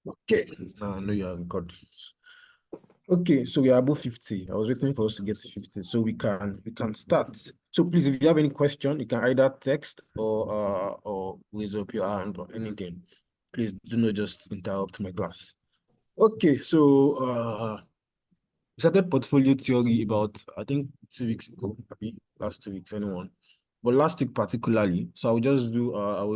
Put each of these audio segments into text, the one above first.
Okay, I know you have got it. Okay, so we are above 50. I was waiting for us to get to 50, so we can start. So please, if you have any question, you can either text or raise up your hand or anything. Please do not just interrupt my class. Okay, so we started portfolio theory about, I think, 2 weeks ago, maybe last 2 weeks, anyone. But last week particularly, so I will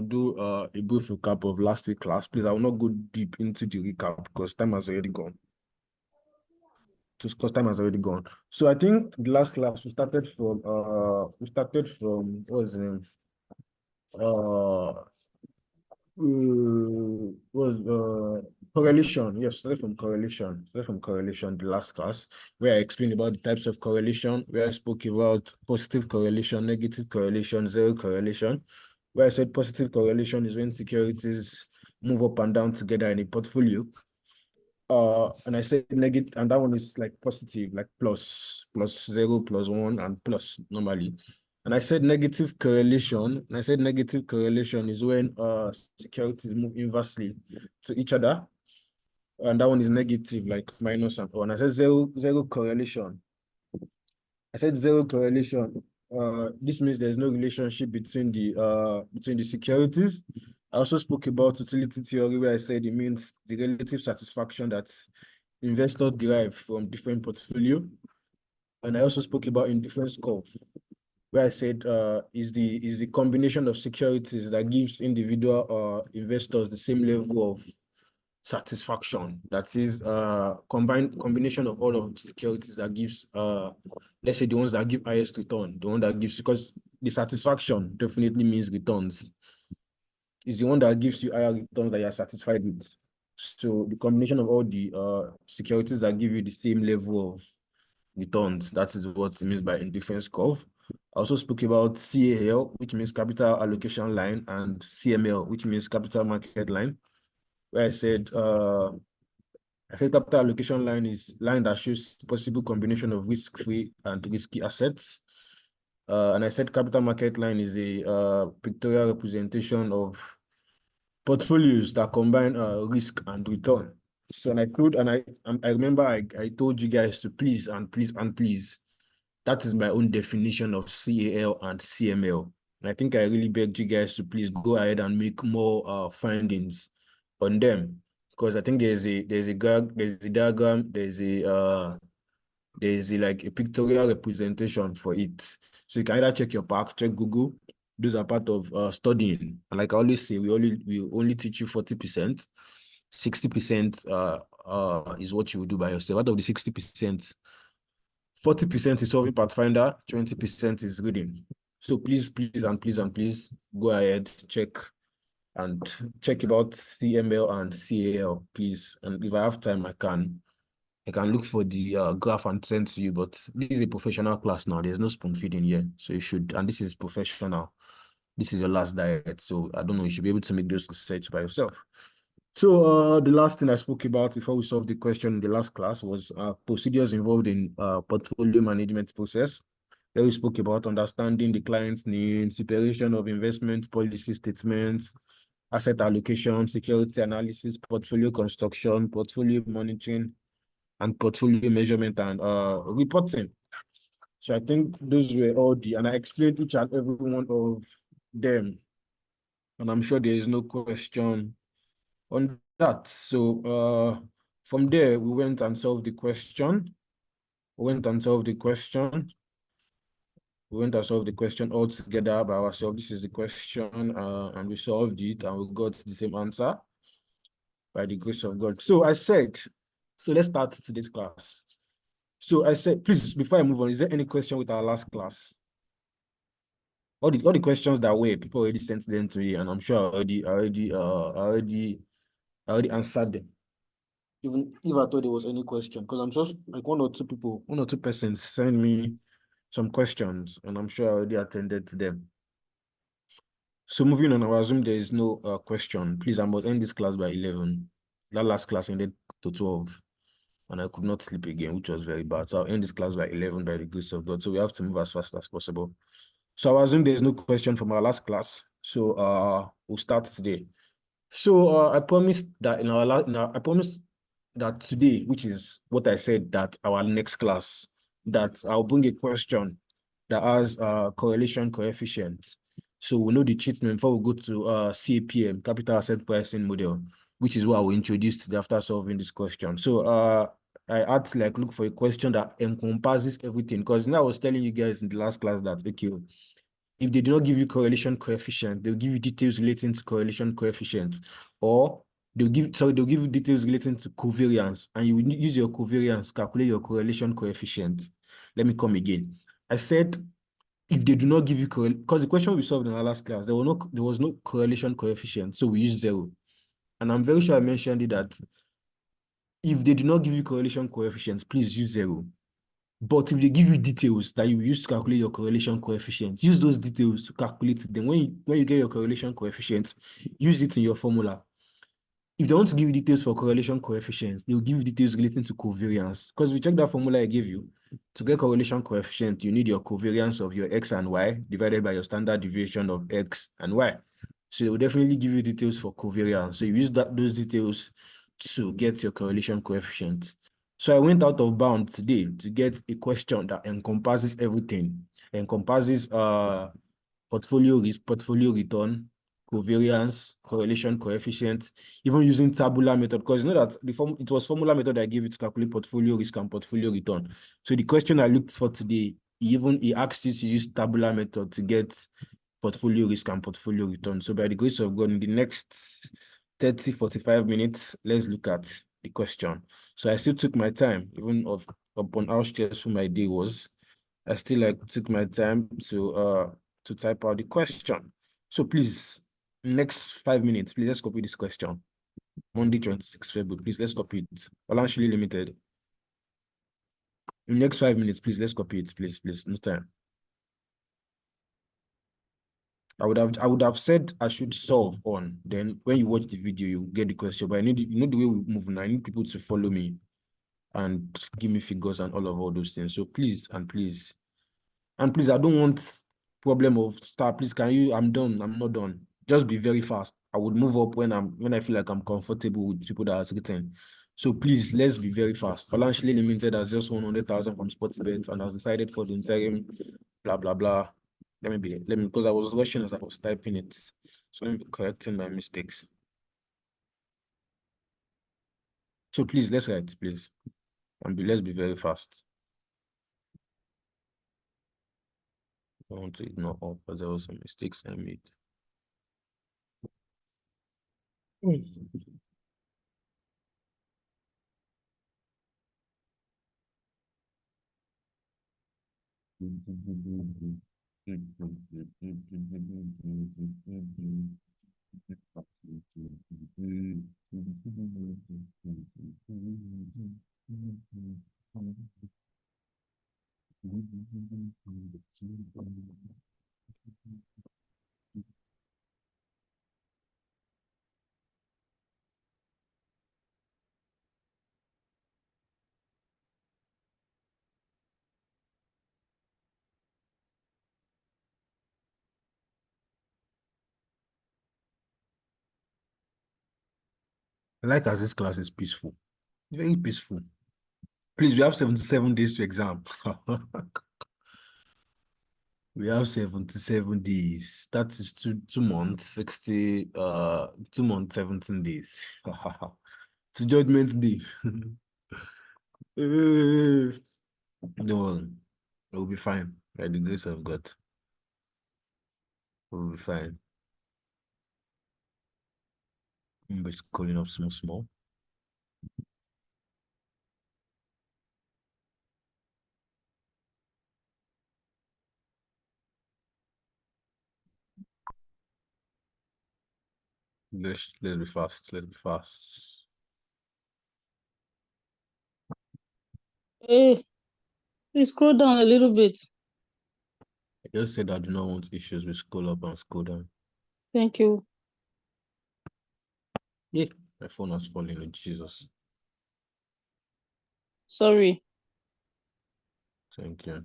do a brief recap of last week class. Please, I will not go deep into the recap because time has already gone. Because time has already gone. So I think the last class we started from what was the name? Uh was correlation. Yes, started from correlation the last class, where I explained about the types of correlation, where I spoke about positive correlation, negative correlation, zero correlation, where I said positive correlation is when securities move up and down together in a portfolio. And I said negative, and that one is like positive, like plus 0, +1, and plus normally. And I said negative correlation. And I said negative correlation is when securities move inversely to each other. And that one is negative, like minus and one. I said zero correlation. I said zero correlation. This means there's no relationship between the securities. I also spoke about utility theory, where I said it means the relative satisfaction that investors derive from different portfolio. And I also spoke about indifference curve, where I said is the combination of securities that gives individual investors the same level of satisfaction. That is combination of all of the securities that gives let's say the ones that give highest return, the one that gives, because the satisfaction definitely means returns. Is the one that gives you higher returns that you're satisfied with. So the combination of all the securities that give you the same level of returns, that is what it means by indifference curve. I also spoke about CAL, which means capital allocation line, and CML, which means capital market line, where I said capital allocation line is line that shows possible combination of risk-free and risky assets. And I said capital market line is a pictorial representation of portfolios that combine risk and return. So I remember I told you guys to please and please and please. That is my own definition of CAL and CML. And I think I really begged you guys to please go ahead and make more findings on them, because I think there's a diagram, there's like a pictorial representation for it. So you can either check your pack, check Google. Those are part of studying. And like I always say, we only teach you 40%. 60% is what you will do by yourself. Out of the 60%, 40% is solving Pathfinder, 20% is reading. So please, please, and please, and please go ahead, check about CML and CAL, please. And if I have time, I can look for the graph and send to you. But this is a professional class now. There's no spoon feeding here. So you should, and this is professional. This is your last diet. So I don't know, you should be able to make those research by yourself. So the last thing I spoke about before we solved the question in the last class was procedures involved in portfolio management process. There we spoke about understanding the client's needs, preparation of investment policy statements, asset allocation, security analysis, portfolio construction, portfolio monitoring, and portfolio measurement and reporting. So I think those were all and I explained each and every one of them. And I'm sure there is no question on that. So from there, we went and solved the question. We went and solved the question all together by ourselves. This is the question, and we solved it, and we got the same answer by the grace of God. So let's start today's class. So I said, please, before I move on, is there any question with our last class? All the questions that were, people already sent them to me, and I'm sure I already answered them. Even if I thought there was any question, because I'm sure like one or two persons sent me some questions, and I'm sure I already attended to them. So moving on, I assume there is no question. Please, I must end this class by 11. That last class ended to 12, and I could not sleep again, which was very bad. So I'll end this class by 11 by the grace of God. So we have to move as fast as possible. So I assume there is no question from our last class. So we'll start today. So I promised that I promised that today, which is what I said, that our next class, that I'll bring a question that has correlation coefficient. So we know the treatment before we go to CAPM, capital asset pricing model, which is what I will introduce today after solving this question. So I had to like look for a question that encompasses everything, because now I was telling you guys in the last class that okay, if they do not give you correlation coefficient, they'll give you details relating to correlation coefficient, or they'll give you details relating to covariance, and you will use your covariance to calculate your correlation coefficient. Let me come again. I said if they do not give you because the question we solved in our last class, there was no correlation coefficient, so we use zero. And I'm very sure I mentioned it that if they do not give you correlation coefficients, please use zero. But if they give you details that you use to calculate your correlation coefficient, use those details to calculate it. Then when you get your correlation coefficient, use it in your formula. If they want to give you details for correlation coefficients, they will give you details relating to covariance. Because we check that formula I gave you, to get correlation coefficient, you need your covariance of your x and y divided by your standard deviation of x and y. So they will definitely give you details for covariance. So you use those details to get your correlation coefficient. So I went out of bounds today to get a question that encompasses everything, encompasses portfolio risk, portfolio return, covariance, correlation coefficient, even using tabular method, because you know that it was formula method I gave you to calculate portfolio risk and portfolio return. So the question I looked for today, he asked you to use tabular method to get portfolio risk and portfolio return. So by the grace of God, in the next 30, 45 minutes, let's look at the question. So I still took my time, even upon how stressful my day was. I still like took my time to type out the question. So please, next 5 minutes, please let's copy this question. Monday, 26th February, please let's copy it. Financially limited. In next 5 minutes, please let's copy it, please, no time. I would have said I should solve on. Then when you watch the video, you get the question. But I need the way we move now. I need people to follow me and give me figures and all those things. So please and please. And please, I don't want problem of start. Please, I'm done. I'm not done. Just be very fast. I would move up when I feel like I'm comfortable with people that are written. So please, let's be very fast. Financially limited has just 100,000 from Sportsbet and has decided for the interim, blah blah blah. Let me because I was rushing as I was typing it. So let me be correcting my mistakes. So please, let's write, please. Let's be very fast. I want to ignore all because there were some mistakes I made. I like as this class is peaceful. Very peaceful. Please, we have 77 days to exam. We have 77 days. That is 2 months, 60, 2 months, 17 days. To judgment day. No, it will be fine. By the grace of God, it will be fine. I'm just calling up small. Let's be fast. Let's be fast. Hey, please scroll down a little bit. I just said I do not want issues with scroll up and scroll down. Thank you. Yeah, my phone has fallen. Oh, Jesus. Sorry. Thank you.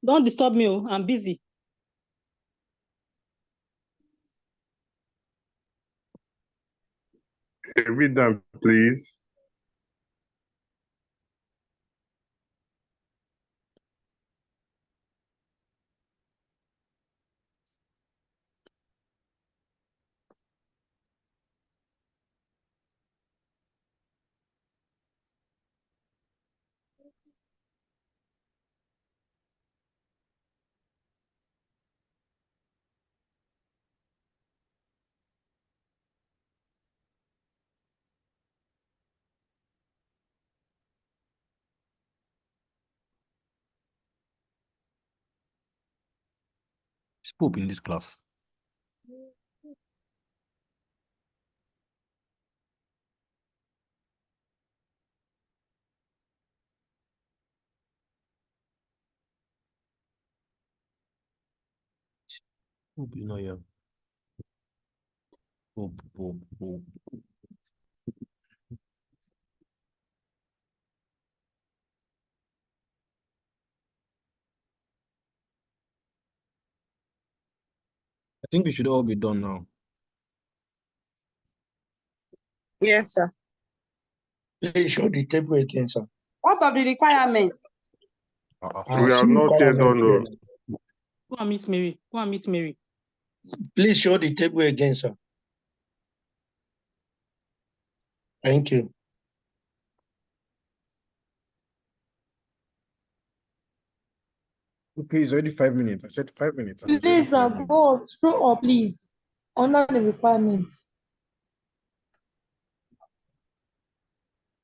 Don't disturb me. Oh, I'm busy. Read them, please. Spoke in this class. Hope you know, yeah. Hope. I think we should all be done now. Yes, sir. Please show the table again, sir. What are the requirements? We have not yet done. No. Go and meet Mary. Go and meet Mary. Please show the table again, sir. Thank you. Okay, it's already 5 minutes. I said 5 minutes. And it's already Please, 5 minutes. go up, scroll up, please. Under the requirements.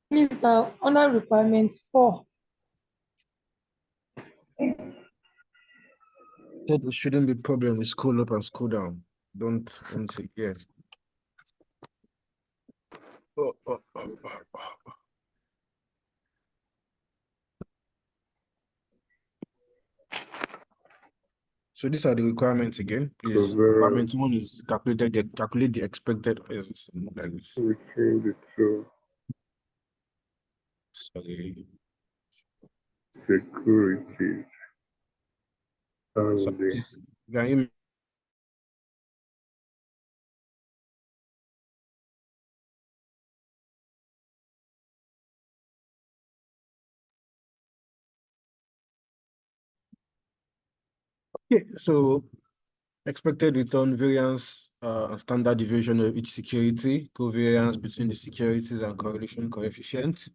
Please, under requirements 4. Said it shouldn't be problem with scroll up and scroll down. Don't say yes. Oh. So these are the requirements again. Please, requirement 1 is calculate the expected like this. We change it to Sorry. securities. So please, can you so expected return, variance, and standard deviation of each security, covariance between the securities and correlation coefficient.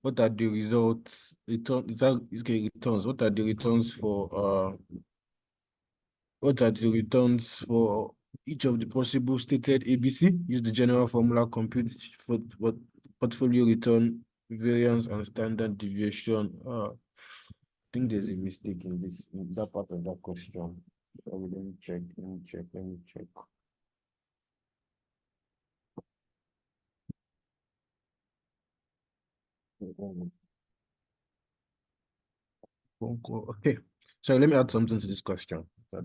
What are the results? Returns. What are the returns for each of the possible stated ABC? Use the general formula, compute for portfolio return, variance, and standard deviation. I think there's a mistake in that part of that question. So let me check. Okay, so let me add something to this question. Let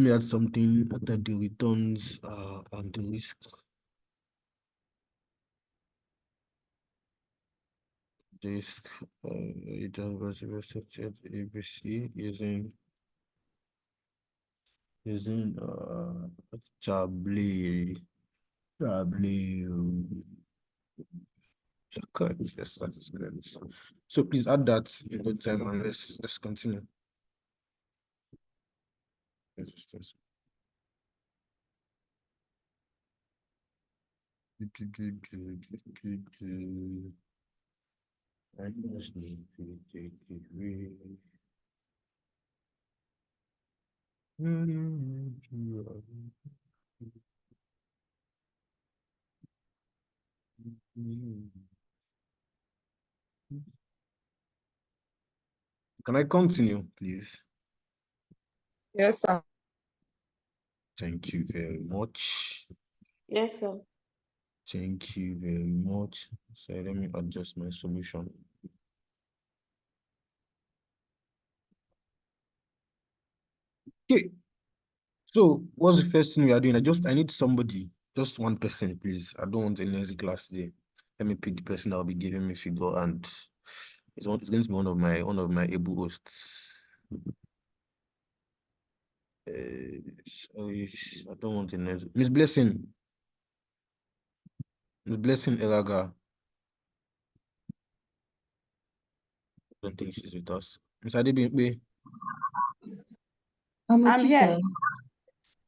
me add something that the returns and the risk. Risk return versus ABC using Chablis. Correct. Yes, that is correct. So please add that in no time and let's continue. Yes. I just need to take it away. Can I continue, please? Yes, sir. Thank you very much. Yes, sir. Thank you very much. So let me adjust my solution. Okay. So what's the first thing we are doing? I need somebody, just one person, please. I don't want any noisy class today. Let me pick the person that will be giving me figure, and it's going to be one of my able hosts. Sorry, I don't want a noisy. Miss Blessing. Miss Blessing Eraga. I don't think she's with us. Miss Adebimpe. I'm here.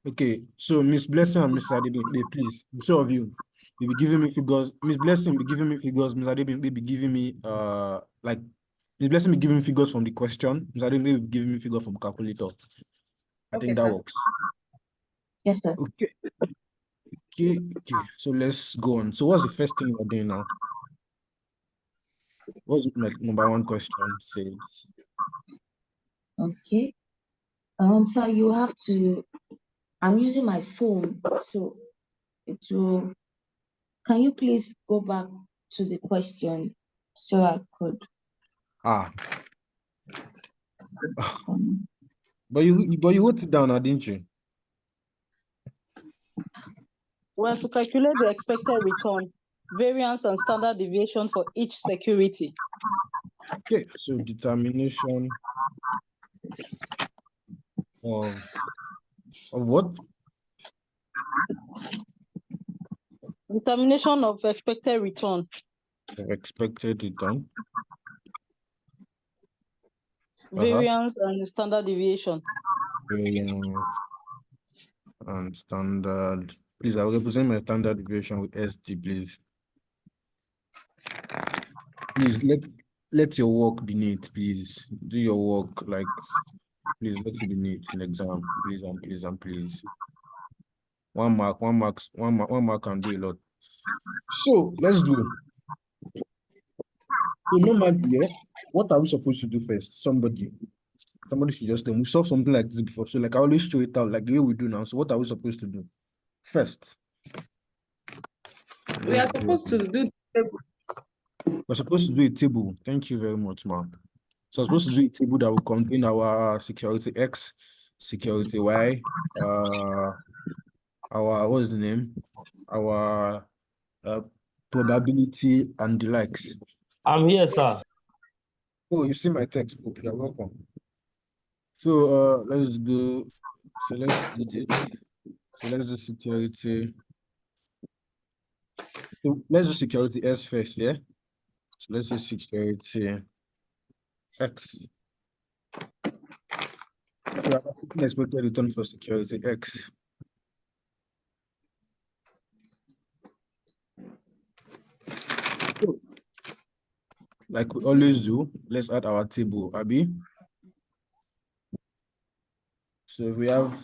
Okay, so Miss Blessing and Miss Adebimpe, please, the two of you, you'll be giving me figures. Miss Blessing be giving me figures. Miss Adebimpe be giving me like Miss Blessing be giving me figures from the question. Miss Adebimpe be giving me figures from calculator. I Okay, think that sir. works. Yes, sir. Okay. Okay. So let's go on. So what's the first thing we're doing now? What's my number one question says? Okay. So you have to, I'm using my phone, so it will, can you please go back to the question so I could, Ah, um, but you wrote it down now, didn't you? Well, to calculate the expected return, variance and standard deviation for each security. Okay, so determination of what? Determination of expected return. Of expected return. Variance and standard deviation. Variance and standard. Please, I will represent my standard deviation with ST, please. Please let your work be neat, please. Do your work like, please let it be neat in exam, please and please and please. One mark can do a lot. So let's do. So normally, yeah, what are we supposed to do first? Somebody should just tell me. We saw something like this before. So like I always show it out like the way we do now. So what are we supposed to do? First. We are supposed to do. We're supposed to do a table. Thank you very much, ma'am. So we're supposed to do a table that will contain our security X, security Y, our what is the name? Our probability and the likes. I'm here, sir. Oh, you see my textbook. You're welcome. So let's do this. So let's do security. So let's do security S first, yeah? So let's do security X. So I'm taking expected return for security X. So, like we always do, let's add our table, Abby. So we have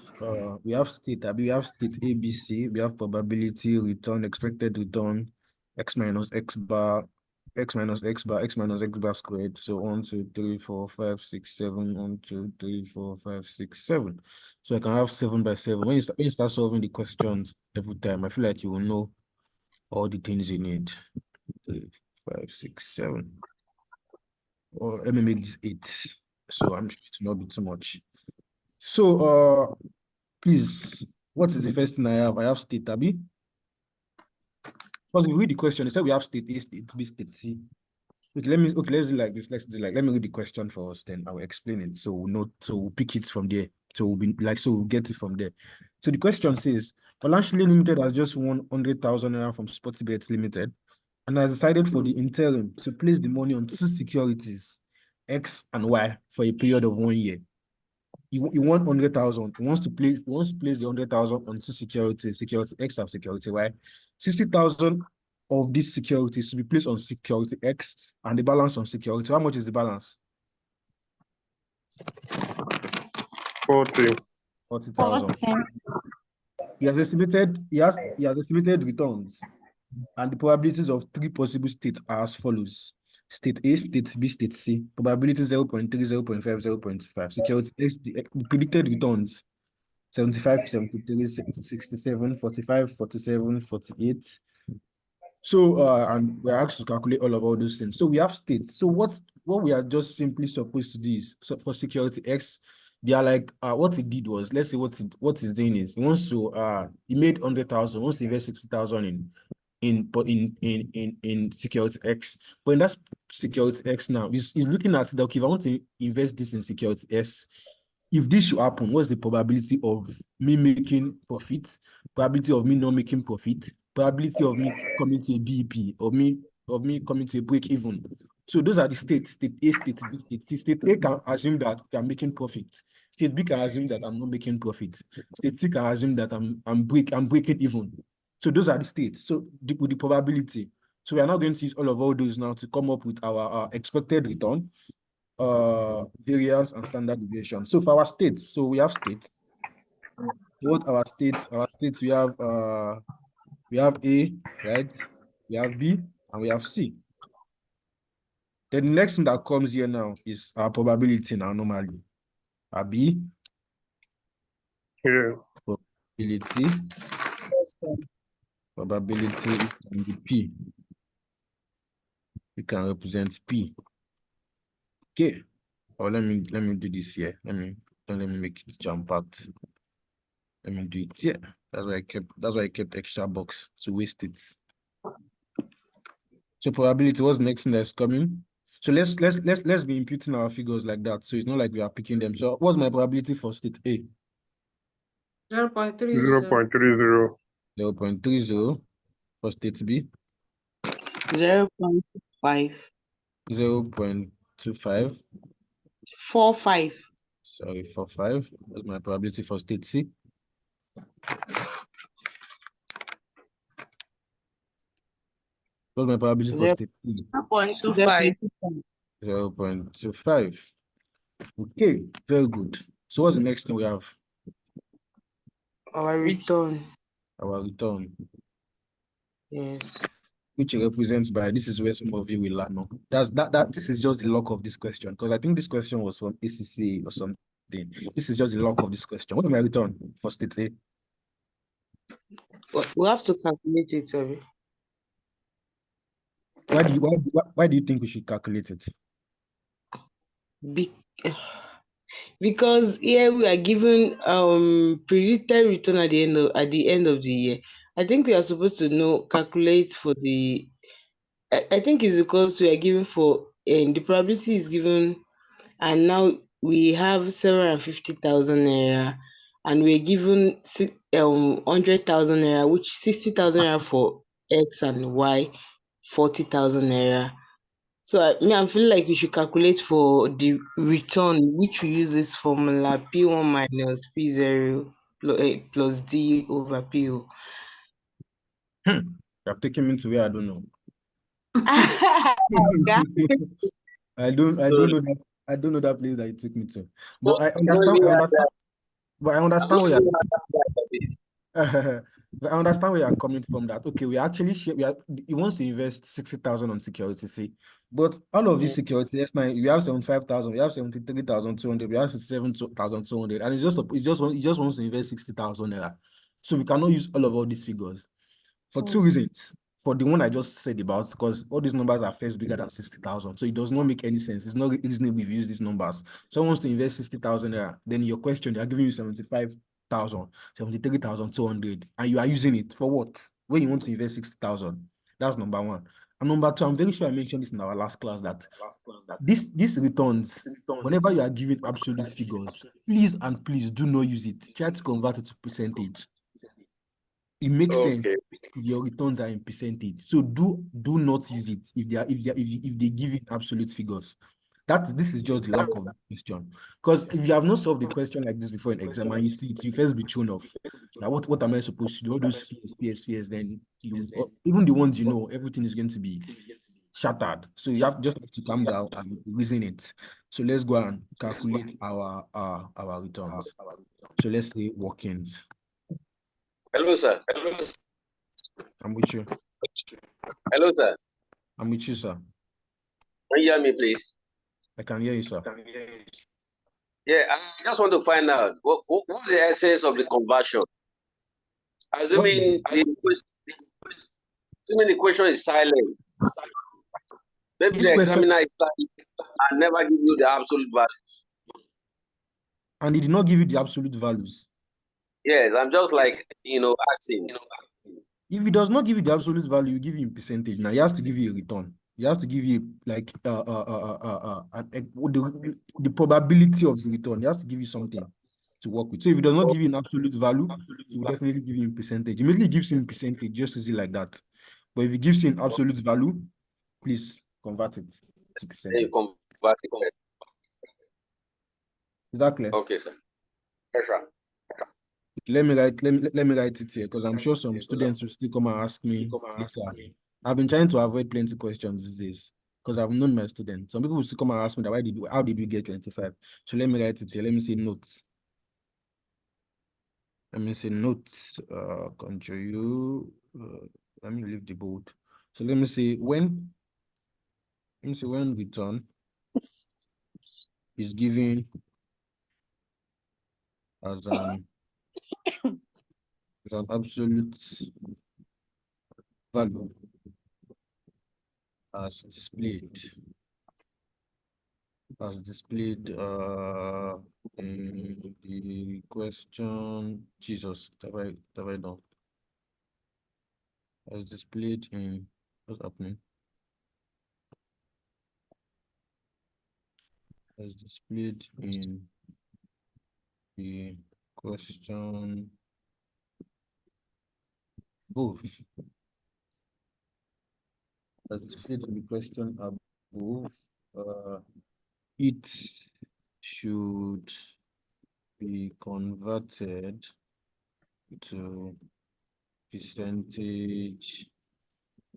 state, Abby, we have state ABC, we have probability, return, expected return, x minus x bar, x minus x bar, x minus x bar squared. So 1, 2, 3, 4, 5, 6, 7, 1, 2, 3, 4, 5, 6, 7. So I can have 7 by 7. When you start solving the questions every time, I feel like you will know all the things you need. 3, 5, 6, 7. Or let me make this 8. So I'm sure it will not be too much. So please, what is the first thing I have? I have state, Abby. Because we read the question, it said we have state A, state B, state C. Okay, let's do like this. Let me read the question for us, then I will explain it. So we'll know, so we'll pick it from there. So we'll get it from there. So the question says, Olanshile Limited has just won 100,000 naira from Sportybet Limited and has decided for the interim to place the money on two securities, X and Y, for a period of 1 year. He won 100,000. He wants to place the 100,000 on two securities, security X and security Y. 60,000 of these securities to be placed on security X and the balance on security. How much is the balance? 40. 40,000. He has estimated returns, and the probabilities of three possible states are as follows. State A, state B, state C. Probability 0.3, 0.5, 0.5. Security X, the predicted returns 75, 73, 67, 45, 47, 48. So and we're asked to calculate all those things. So we have states. So what we are just simply supposed to do is, so for security X, they are like what he did was, let's say what he's doing is he wants to he made 100,000, wants to invest 60,000 in security X. But in that security X now, he's looking at okay, if I want to invest this in security S, if this should happen, what's the probability of me making profit, probability of me not making profit, probability of me coming to a BEP, of me coming to a break even. So those are the states, state A, state B, state C. State A can assume that I'm making profit. State B can assume that I'm not making profit. State C can assume that I'm breaking even. So those are the states. So with the probability. So we are now going to use all those now to come up with our expected return, variance, and standard deviation. So for our states, so we have states. What our states? Our states, we have A, right? We have B, and we have C. Then the next thing that comes here now is our probability now, normally. Our B, Yeah. probability, probability can be P. We can represent P. Okay. Or let me do this here. Let me make it jump out. Let me do it here. That's why I kept extra box to waste it. So probability, what's the next thing that's coming? So let's be imputing our figures like that. So it's not like we are picking them. So what's my probability for state A? 0.30. 0.30. 0.30. For state B? 0.5. 0.25. 45. Sorry, 45. What's my probability for state C? What's my probability for state C? 0.25. 0.25. Okay, very good. So what's the next thing we have? Our return. Our return, Yes. which represents by, this is where some of you will learn. No? This is just the luck of this question, because I think this question was from ACC or something. This is just the luck of this question. What is my return for state A? We have to calculate it, sorry. Why do you think we should calculate it? Because here we are given predicted return at the end of the year. I think we are supposed to calculate for the. I think it's because we are given for the probability is given, and now we have 750,000 naira, and we're given 100,000 naira, which 60,000 naira for X and Y, 40,000 naira. So I feel like we should calculate for the return, which we use this formula P1 minus P0 plus D over PO. You have taken me to where I don't know. I don't know that. I don't know that place that you took me to. But I understand. But I understand where you're. But I understand where you're coming from. That okay, we actually he wants to invest 60,000 on security, see. But all of these security, S9, we have 75,000, we have 73,200, we have 67,200, and he just wants to invest 60,000 naira. So we cannot use all these figures for two reasons. For the one I just said about, because all these numbers are first bigger than 60,000. So it does not make any sense. It's not reasonable if you use these numbers. Someone wants to invest 60,000 naira, then your question, they are giving you 75,000, 73,200, and you are using it for what? When you want to invest 60,000. That's number one. And number two, I'm very sure I mentioned this in our last class that these returns, whenever you are giving absolute figures, please do not use it. Try to convert it to percentage. It makes sense if your returns are in percentage. So do not use it if they give you absolute figures. This is just the lack of the question. Because if you have not solved the question like this before in exam and you see it, you first be thrown off. Now what am I supposed to do? All those fears, then even the ones you know, everything is going to be shattered. So you just have to calm down and reason it. So let's go and calculate our returns. So let's say workings. Hello, sir. I'm with you. Hello, sir. I'm with you, sir. Can you hear me, please? I can hear you, sir. Yeah, I just want to find out what's the essence of the conversion? Assuming the question is silent, maybe This the question, examiner is silent and never give you the absolute values. and he did not give you the absolute values. Yes, I'm just like asking. If he does not give you the absolute value, you give him percentage. Now he has to give you a return. He has to give you like the probability of the return. He has to give you something to work with. So if he does not give you an absolute value, he will definitely give you a percentage. Immediately gives him percentage, just easy like that. But if he gives you an absolute value, please convert it to Then percentage. you convert it. Is that clear? Okay, sir. Yes, sir. Let me write it here because I'm sure some students will still come and ask me later. I've been trying to avoid plenty questions these days because I've known my students. Some people will still come and ask me that how did we get 25? So let me write it here. Let me say notes. Let me say notes. Control you. Let me leave the board. So let me say when return is given as an absolute value as displayed in the question. Jesus, have I done? As displayed in what's happening? As displayed in the question above. As displayed in the question above, it should be converted to percentage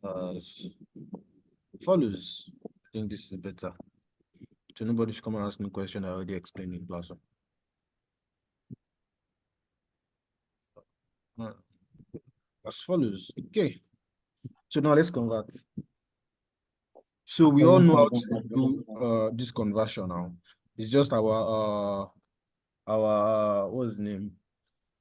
as follows. I think this is better. So nobody should come and ask me a question I already explained in class. As follows. Okay. So now let's convert. So we all know how to do this conversion now. It's just our what's the name?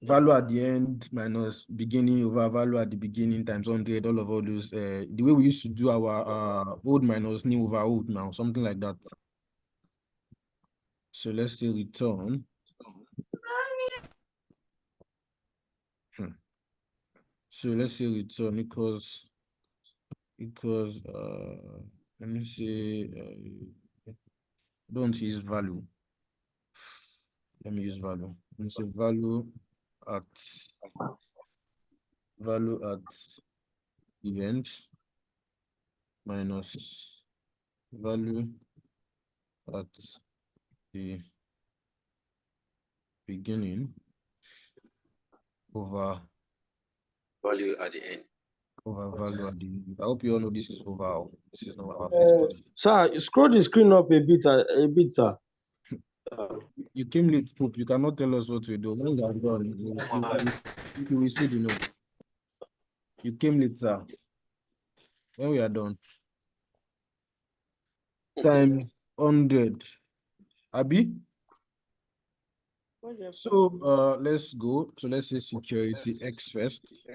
Value at the end minus beginning over value at the beginning times 100, all those, the way we used to do our old minus new over old now, something like that. So let's say return. So let's say return equals, let me say, don't use value. Let me use value. Let me say value at the end minus value at the beginning over Value at the end. Value at the end. I hope you all know this is over. This is not our first. Sir, scroll the screen up a bit, sir. You came late, Pope. You cannot tell us what we do. When you are done, you will see the notes. You came late, sir. When we are done, times 100. Abi? So let's go. So let's say security X first.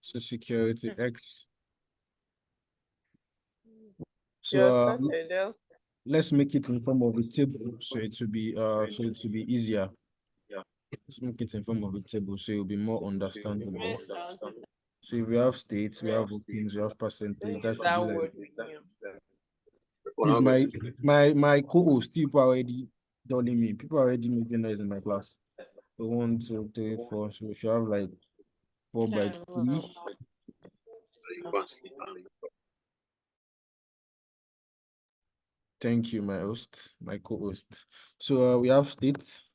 So security X. So let's make it in form of a table so it will be easier. Let's make it in form of a table so it will be more understandable. So if we have states, we have workings, we have percentage. That should be like this. My co-host, people are already dulling me. People are already making noise in my class. So 1, 2, 3, 4. So we should have like 4 by 3. Thank you, my host, my co-host. So we have states.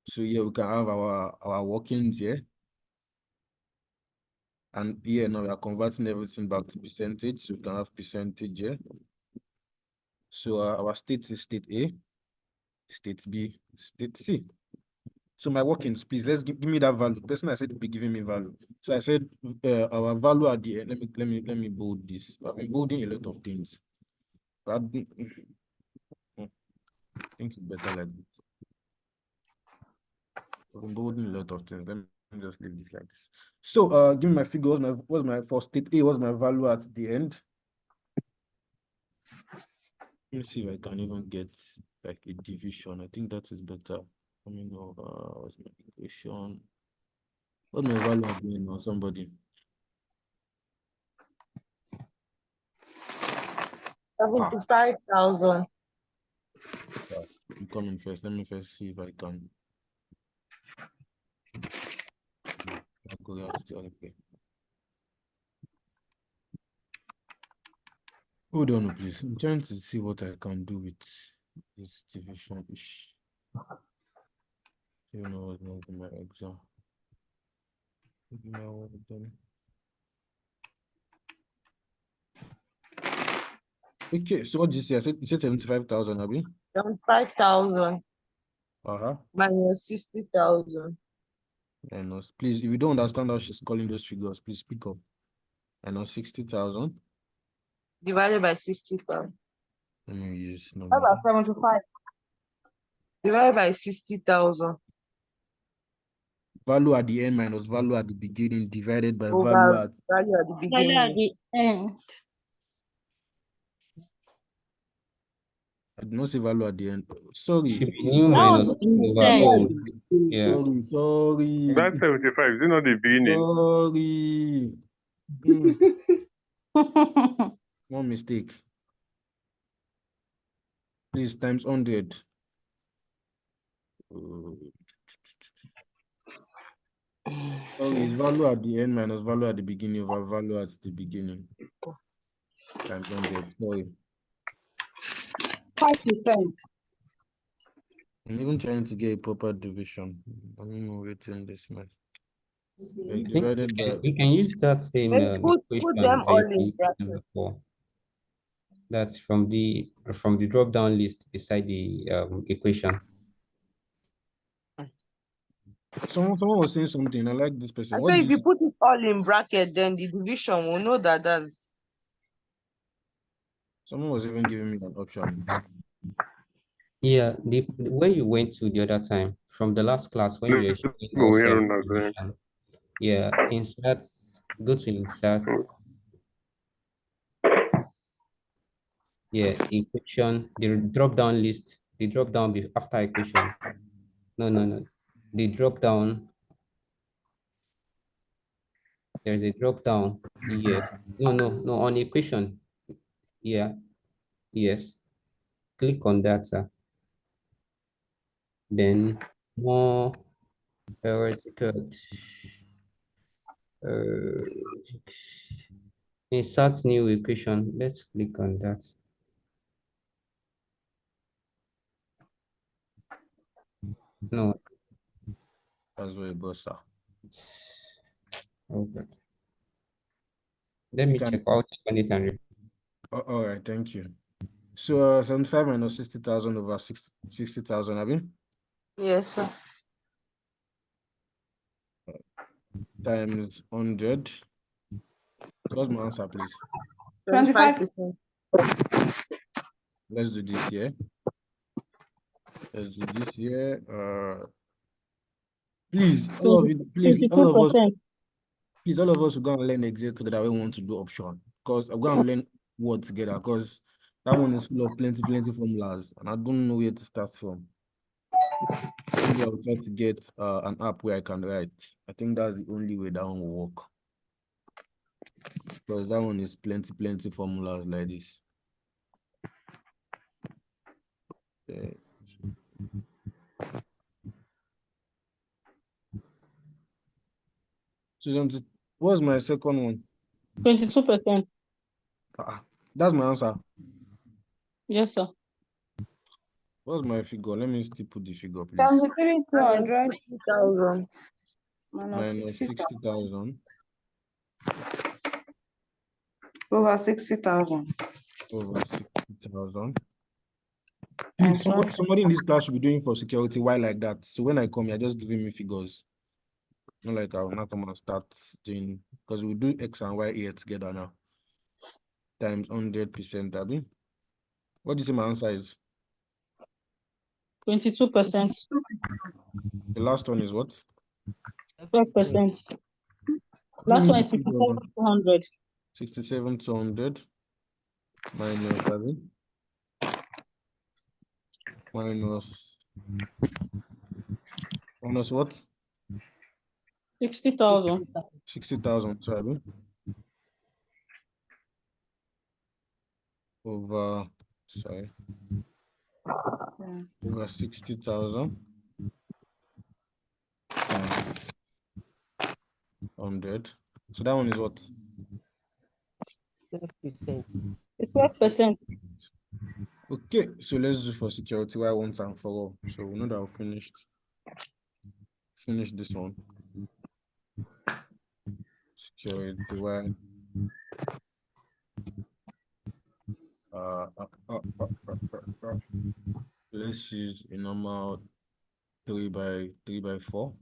So here we can have our workings here. And here now we are converting everything back to percentage. So we can have percentage here. So our state is state A, state B, state C. So my workings, please, let's give me that value. The person I said would be giving me value. So I said our value at the end. Let me bold this. I've been bolding a lot of things. I think it's better like this. I've been bolding a lot of things. Let me just leave this like this. So give me my figure. What's my for state A? What's my value at the end? Let me see if I can even get like a division. I think that is better. Let me know what's my equation. What's my value at the end now? Somebody. 75,000. I'm coming first. Let me first see if I can. Okay. Hold on, please. I'm trying to see what I can do with this division. You know what's not in my exam. No, then. Okay, so what did you say? I said you said 75,000, Abby? 75,000 minus 60,000 And please, if you don't understand how she's calling those figures, please speak up. And 60,000. divided by 60,000. Let me use How about 75? Divided by 60,000. value at the end minus value at the beginning divided by value Over at value at the Value at beginning. the end. I did not say value at the end. Sorry. Should be new That minus was the over end. old. Yeah. Sorry. That's 75. Is it not the beginning? Sorry. One mistake. Please, times 100. Sorry, it's value at the end minus value at the beginning over value at the beginning. Times 100. Sorry. 5%. I'm even trying to get a proper division. I don't know what's in this math. I think Divided by. we can use that same Put equation them that all you in used brackets. before. That's from the drop down list beside the equation. Someone was saying something. I like this person. I What say did if you you put it all in bracket, then the division will know that that's. Someone was even giving me an option. Yeah, the where you went to the other time from the last class when you were showing No, we cell don't know. division. Yeah, insert, go to insert. Yeah, equation, the drop down list, the drop down after equation. No. The drop down, there's a drop down. Yes. No, on equation. Yeah, yes. Click on that, sir. Then more theoretical. Insert new equation. Let's click on that. No. That's very good, sir. Okay. Let me check out on it and all right, thank you. So 75 minus 60,000 over 60,000, have you? Yes, sir. Times 100. What's my answer, please? 25%. Let's do this here. Let's do this here. Please, all of you, please, all of us, 22%. please, all of us will go and learn Excel together. We want to do option because I'm going to learn Word together because that one is full of plenty formulas, and I don't know where to start from. Maybe I'll try to get an app where I can write. I think that's the only way that one will work. Because that one is plenty formulas like this. So what's my second one? 22%. That's my answer. Yes, sir. What's my figure? Let me still put the figure, please. 73,200 60,000 minus 60,000 over 60,000. over 60,000. Please, somebody in this class should be doing for security. Why like that? So when I come, you're just giving me figures. Not like I will not come and start doing, because we'll do X and Y here together now. Times 100%, Abby. What do you say my answer is? 22%. The last one is what? 12%. Last one is 67,200. 67,200 minus, Abby. Minus what? 60,000. 60,000, sorry. Over 60,000 times 100. So that one is what? 12%. It's 12%. Okay, so let's do for security Y once and for all. So we know that we finished this one. Security Y. Let's use a normal 3 by 4.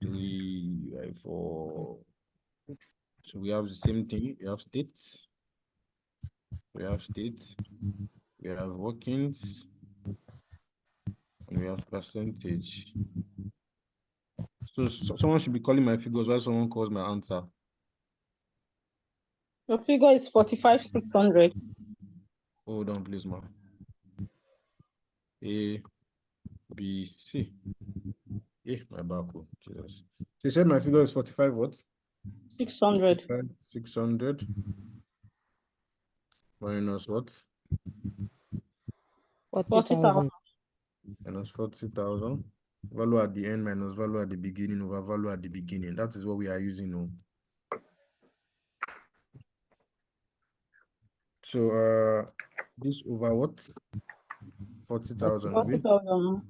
3 by 4. So we have the same thing. We have states. We have workings, and we have percentage. So someone should be calling my figures while someone calls my answer. Your figure is 45,600. Hold on, please, ma. A, B, C. My barcode. Jesus. So you said my figure is 45 what? 600. 600 minus what? 40,000. Minus 40,000. Value at the end minus value at the beginning over value at the beginning. That is what we are using now. So this over what? 40,000. 40,000.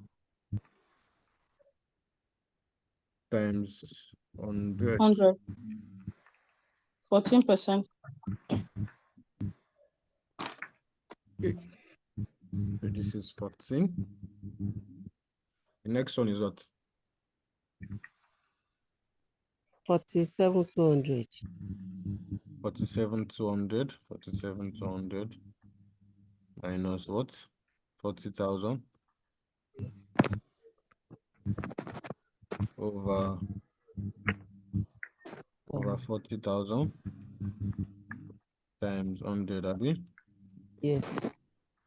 Times 100. 14%. Okay. So this is 14. The next one is what? 47,200. 47,200 minus what? 40,000 over 40,000 times 100, Abby? Yes.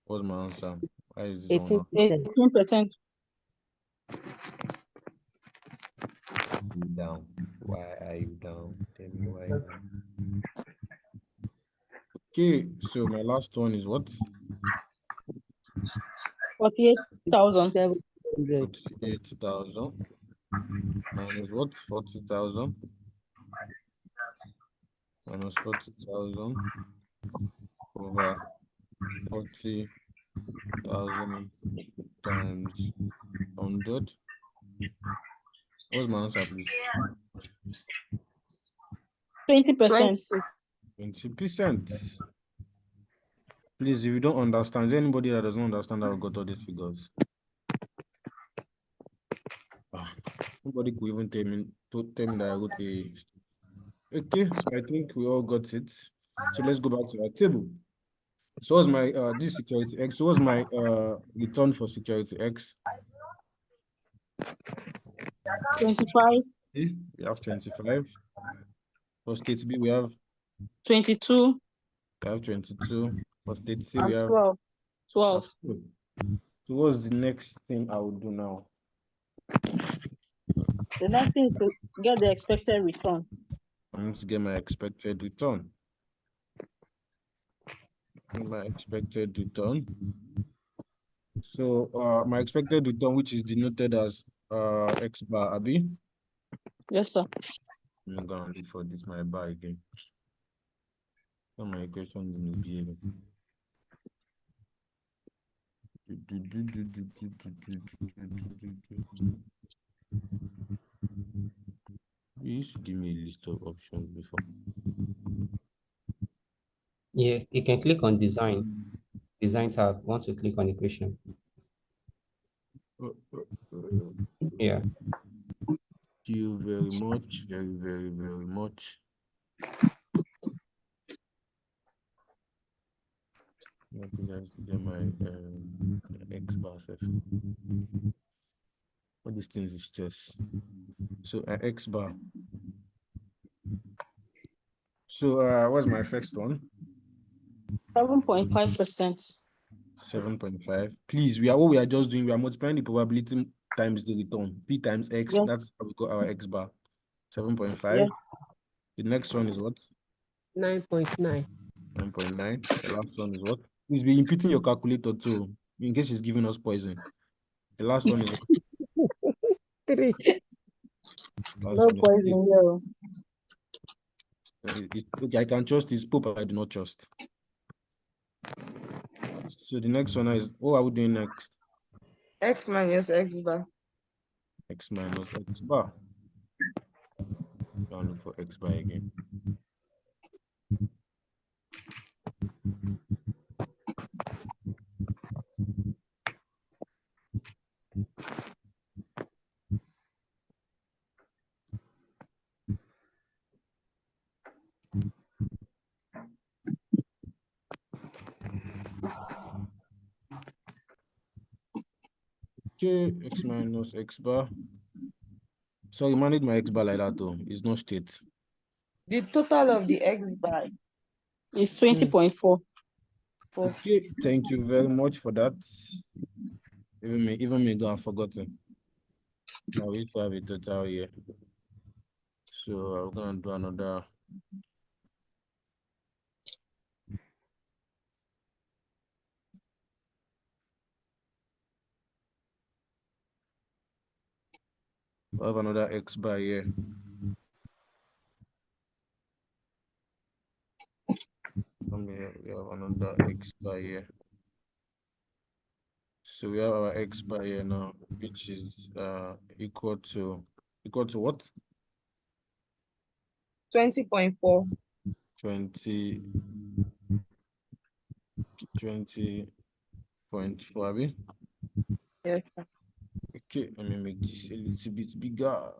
What's my answer? Why is this 18%. You down? Why are you down? Tell me why you down. Okay, so my last one is what? 48,000. 48,000 minus what? 40,000 minus 40,000 over 40,000 times 100. What's my answer, please? 20%. 20%. Please, if you don't understand, is there anybody that doesn't understand how we got all these figures? Nobody could even tell me that I got a. Okay, so I think we all got it. So let's go back to our table. So what's my this security X? So what's my return for security X? 25. We have 25. For state B, we have 22. We have 22. For state C, we have 12. 12. So what's the next thing I will do now? The next thing is to get the expected return. I need to get my expected return. My expected return. So my expected return, which is denoted as X bar, Abby? Yes, sir. I'm gonna look for this my bar again. So my equation in the behavior. You used to give me a list of options before. Yeah, you can click on design. design tab. Once you click on the question. Yeah. Thank you very much. Very much. Let me just get my X bar. All these things is just so X bar. So what's my first one? 7.5%. 7.5. Please, what we are just doing, we are multiplying the probability times the return. P times X, Yes. that's how we got our X bar. 7.5. Yes. The next one is what? 9.9. 9.9. The last one is what? Please be inputting your calculator too, in case she's giving us poison. The last one is what? 3. Last No one is poison here. okay, I can trust this. Pope, I do not trust. So the next one is, what are we doing next? X minus X bar. X minus X bar. I'll look for X bar again. Okay, X minus X bar. Sorry, manage my X bar like that though. It's not straight. The total of the X bar is 20.4. Okay, thank you very much for that. Even me go and forgotten. Now we have a total here. So I'm gonna do another. I have another X bar here. We have another X bar here. So we have our X bar here now, which is equal to what? 20.4. 20.4. Yes, sir. Okay, let me make this a little bit bigger.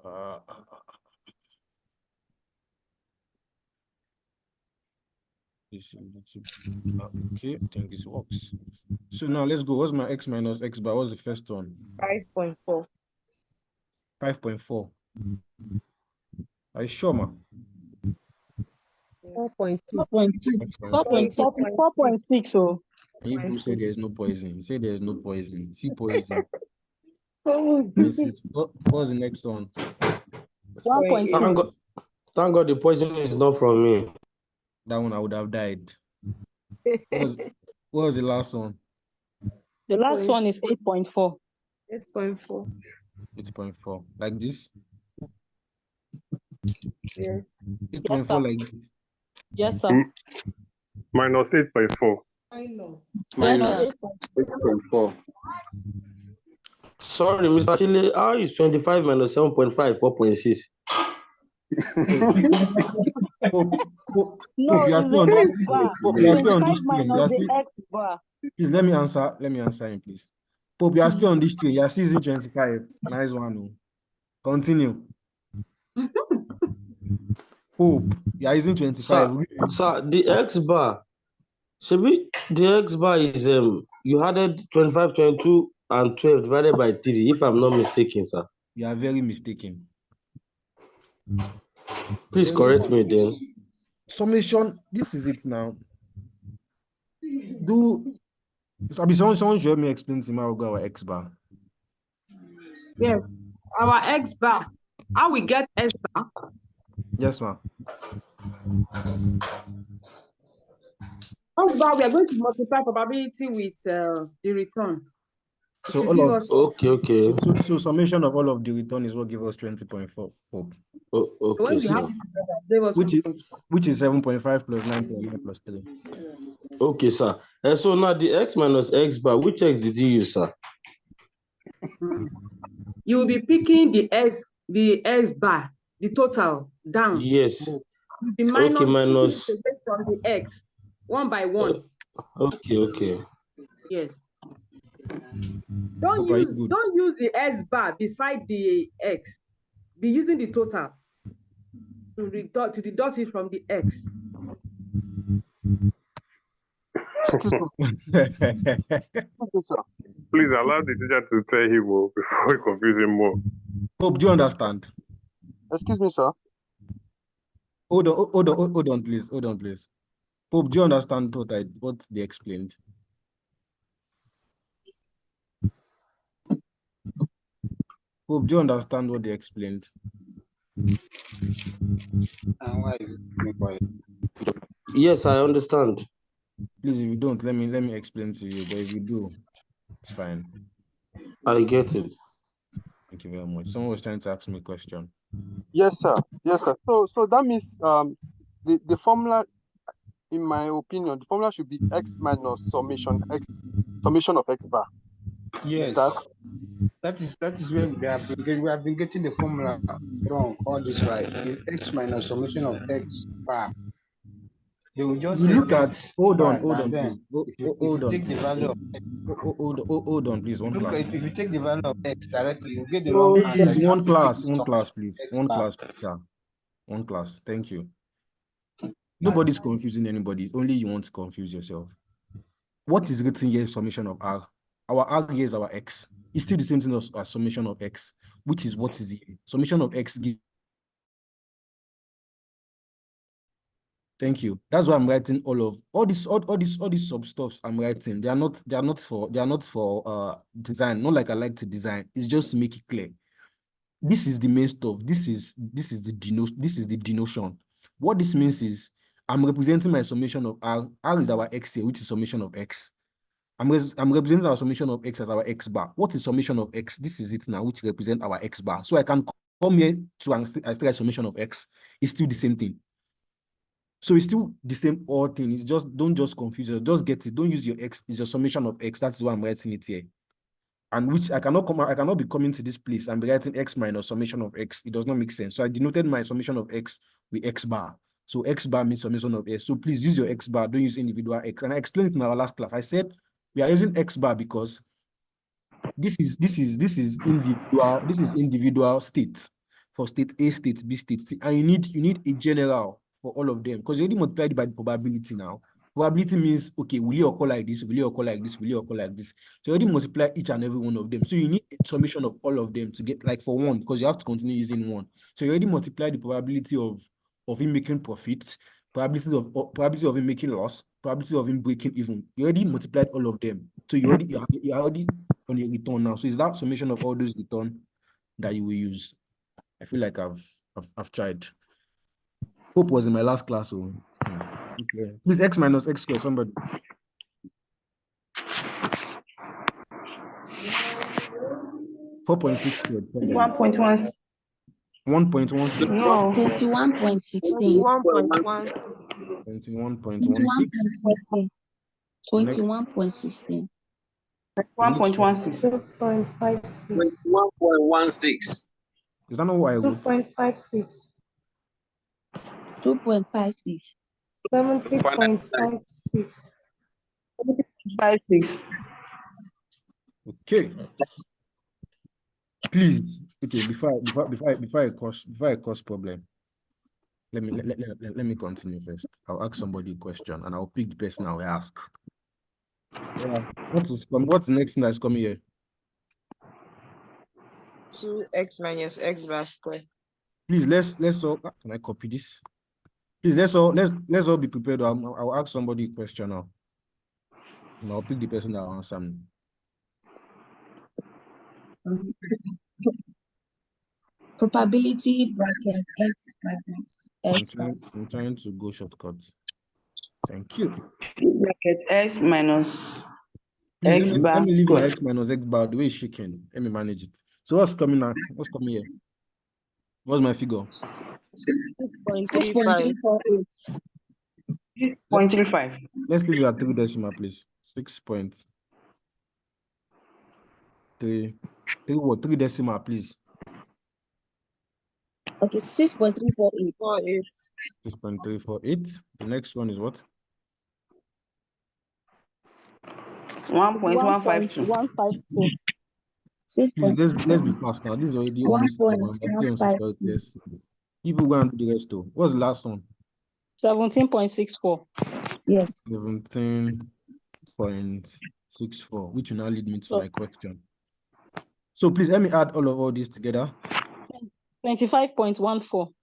Okay, I think this works. So now let's go. What's my X minus X bar? What's the first one? 5.4. 5.4. Are you sure, ma? 4.2. 4.6. 4.6. 4.6. Oh. People say there's no poison. You say there's no poison. See poison. Oh, What's the next one? 1.6. Thank God the poison is not from me. That one I would have died. What was the last one? The last one is 8.4. 8.4. 8.4. Like this? Yes. 8.4 like this. Yes, sir. Minus 8.4. Minus 8.4. Sorry, Mr. Chile, how is 25 minus 7.5, 4.6? No, it's the X bar. You are still on 25 this train. minus the X bar. Please let me answer him, please. Pope, you are still on this train. You are season 25. Nice one. Oh. Continue. Pope, you are using 25. Sir, the X bar. Shabi, the X bar is you added 25, 22, and 12 divided by 3, if I'm not mistaken, sir. You are very mistaken. Please correct me then. Summation, this is it now. Someone should help me explain to me how we got our X bar. Yes, our X bar. How we get X bar? Yes, ma'am. X bar, we are going to multiply probability with the return. So all of okay. So summation of all of the return is what gives us 20.4. Okay, sir. Which is 7.5 plus 9.9 plus 3. Okay, sir. So now the X minus X bar, which X did you use, sir? You will be picking the X bar, the total down. Yes. The minus from the X, one by one. Okay. Yes. Don't use the X bar beside the X. Be using the total to deduct it from the X. Please allow the teacher to tell him before we confuse him more. Hope, do you understand? Excuse me, sir. Hold on, please. Hold on, please. Hope, do you understand what they explained? Hope, do you understand what they explained? Yes, I understand. Please, if you don't, let me explain to you. But if you do, it's fine. I get it. Thank you very much. Someone was trying to ask me a question. Yes, sir. Yes, sir. So that means the formula, in my opinion, the formula should be x minus summation of x bar. Yes, that is where we have been getting the formula wrong all this while. It's x minus summation of x bar. They will just say Look at x hold bar, on, and then if you take the value of x, hold on, please. One class. if you take the value of x directly, you get the wrong answer. Please, You one have to take class, the one sum class, of please. x One bar. class, sir. One class. Thank you. Nobody's confusing anybody. Only you want to confuse yourself. What is written here is summation of R. Our R here is our X. It's still the same thing as summation of X, which is what is here. Summation of X gives. Thank you. That's why I'm writing all these sub stuffs I'm writing. They are not for design. Not like I like to design. It's just to make it clear. This is the main stuff. This is the denotion. What this means is I'm representing my summation of R. R is our X here, which is summation of X. I'm representing our summation of X as our X bar. What is summation of X? This is it now, which represents our X bar. So I can come here to I still have summation of X. It's still the same thing. So it's still the same all thing. It's just, don't just confuse it. Just get it. Don't use your X. It's your summation of X. That's why I'm writing it here. And which I cannot be coming to this place and be writing X minus summation of X. It does not make sense. So I denoted my summation of X with X bar. So X bar means summation of S. So please use your X bar. Don't use individual X. And I explained it in our last class. I said we are using X bar because this is individual states for state A, state B, state C, and you need a general for all of them because you already multiplied by the probability now. Probability means, okay, will it occur like this? Will it occur like this? Will it occur like this? So you already multiply each and every one of them. So you need a summation of all of them to get, like, for one, because you have to continue using one. So you already multiply the probability of him making profit, probability of him making loss, probability of him breaking even. You already multiplied all of them. So you're already on your return now. So it's that summation of all those return that you will use. I feel like I've tried. Hope was in my last class. So okay. Please, X minus X squared, somebody. .6 squared. 1.1. 1.16. No. 21.16. 1.1. 21.16. 21.16. 1.16. 2.56. 1.16. Is that not what I wrote? 2.56. 2.56. 70.56. 56. Okay. Please, okay, before I cause problem, let me continue first. I'll ask somebody a question and I'll pick the person I'll ask. Yeah. What's the next thing that's coming here? 2x minus x bar square. Please, let's all, can I copy this? Please, let's all be prepared. I'll ask somebody a question now. And I'll pick the person that will answer me. Probability bracket x minus x bar. I'm trying to go shortcuts. Thank you. Bracket x minus Please, x bar let me leave my square. X minus X bar the way it's shaking. Let me manage it. So what's coming now? What's coming here? What's my figure? 6.35. 6.35. Let's leave it at 3 decimal, please. 6.3. 3 decimal, please. Okay, 6.348. 6.348. The next one is what? 1.152. 1.152. Please, let's be fast now. This is already almost over. We're still on security test. People go and do the rest though. What's the last one? 17.64. Yes. 17.64, which will now lead me to my question. So please let me add all this together. 25.14.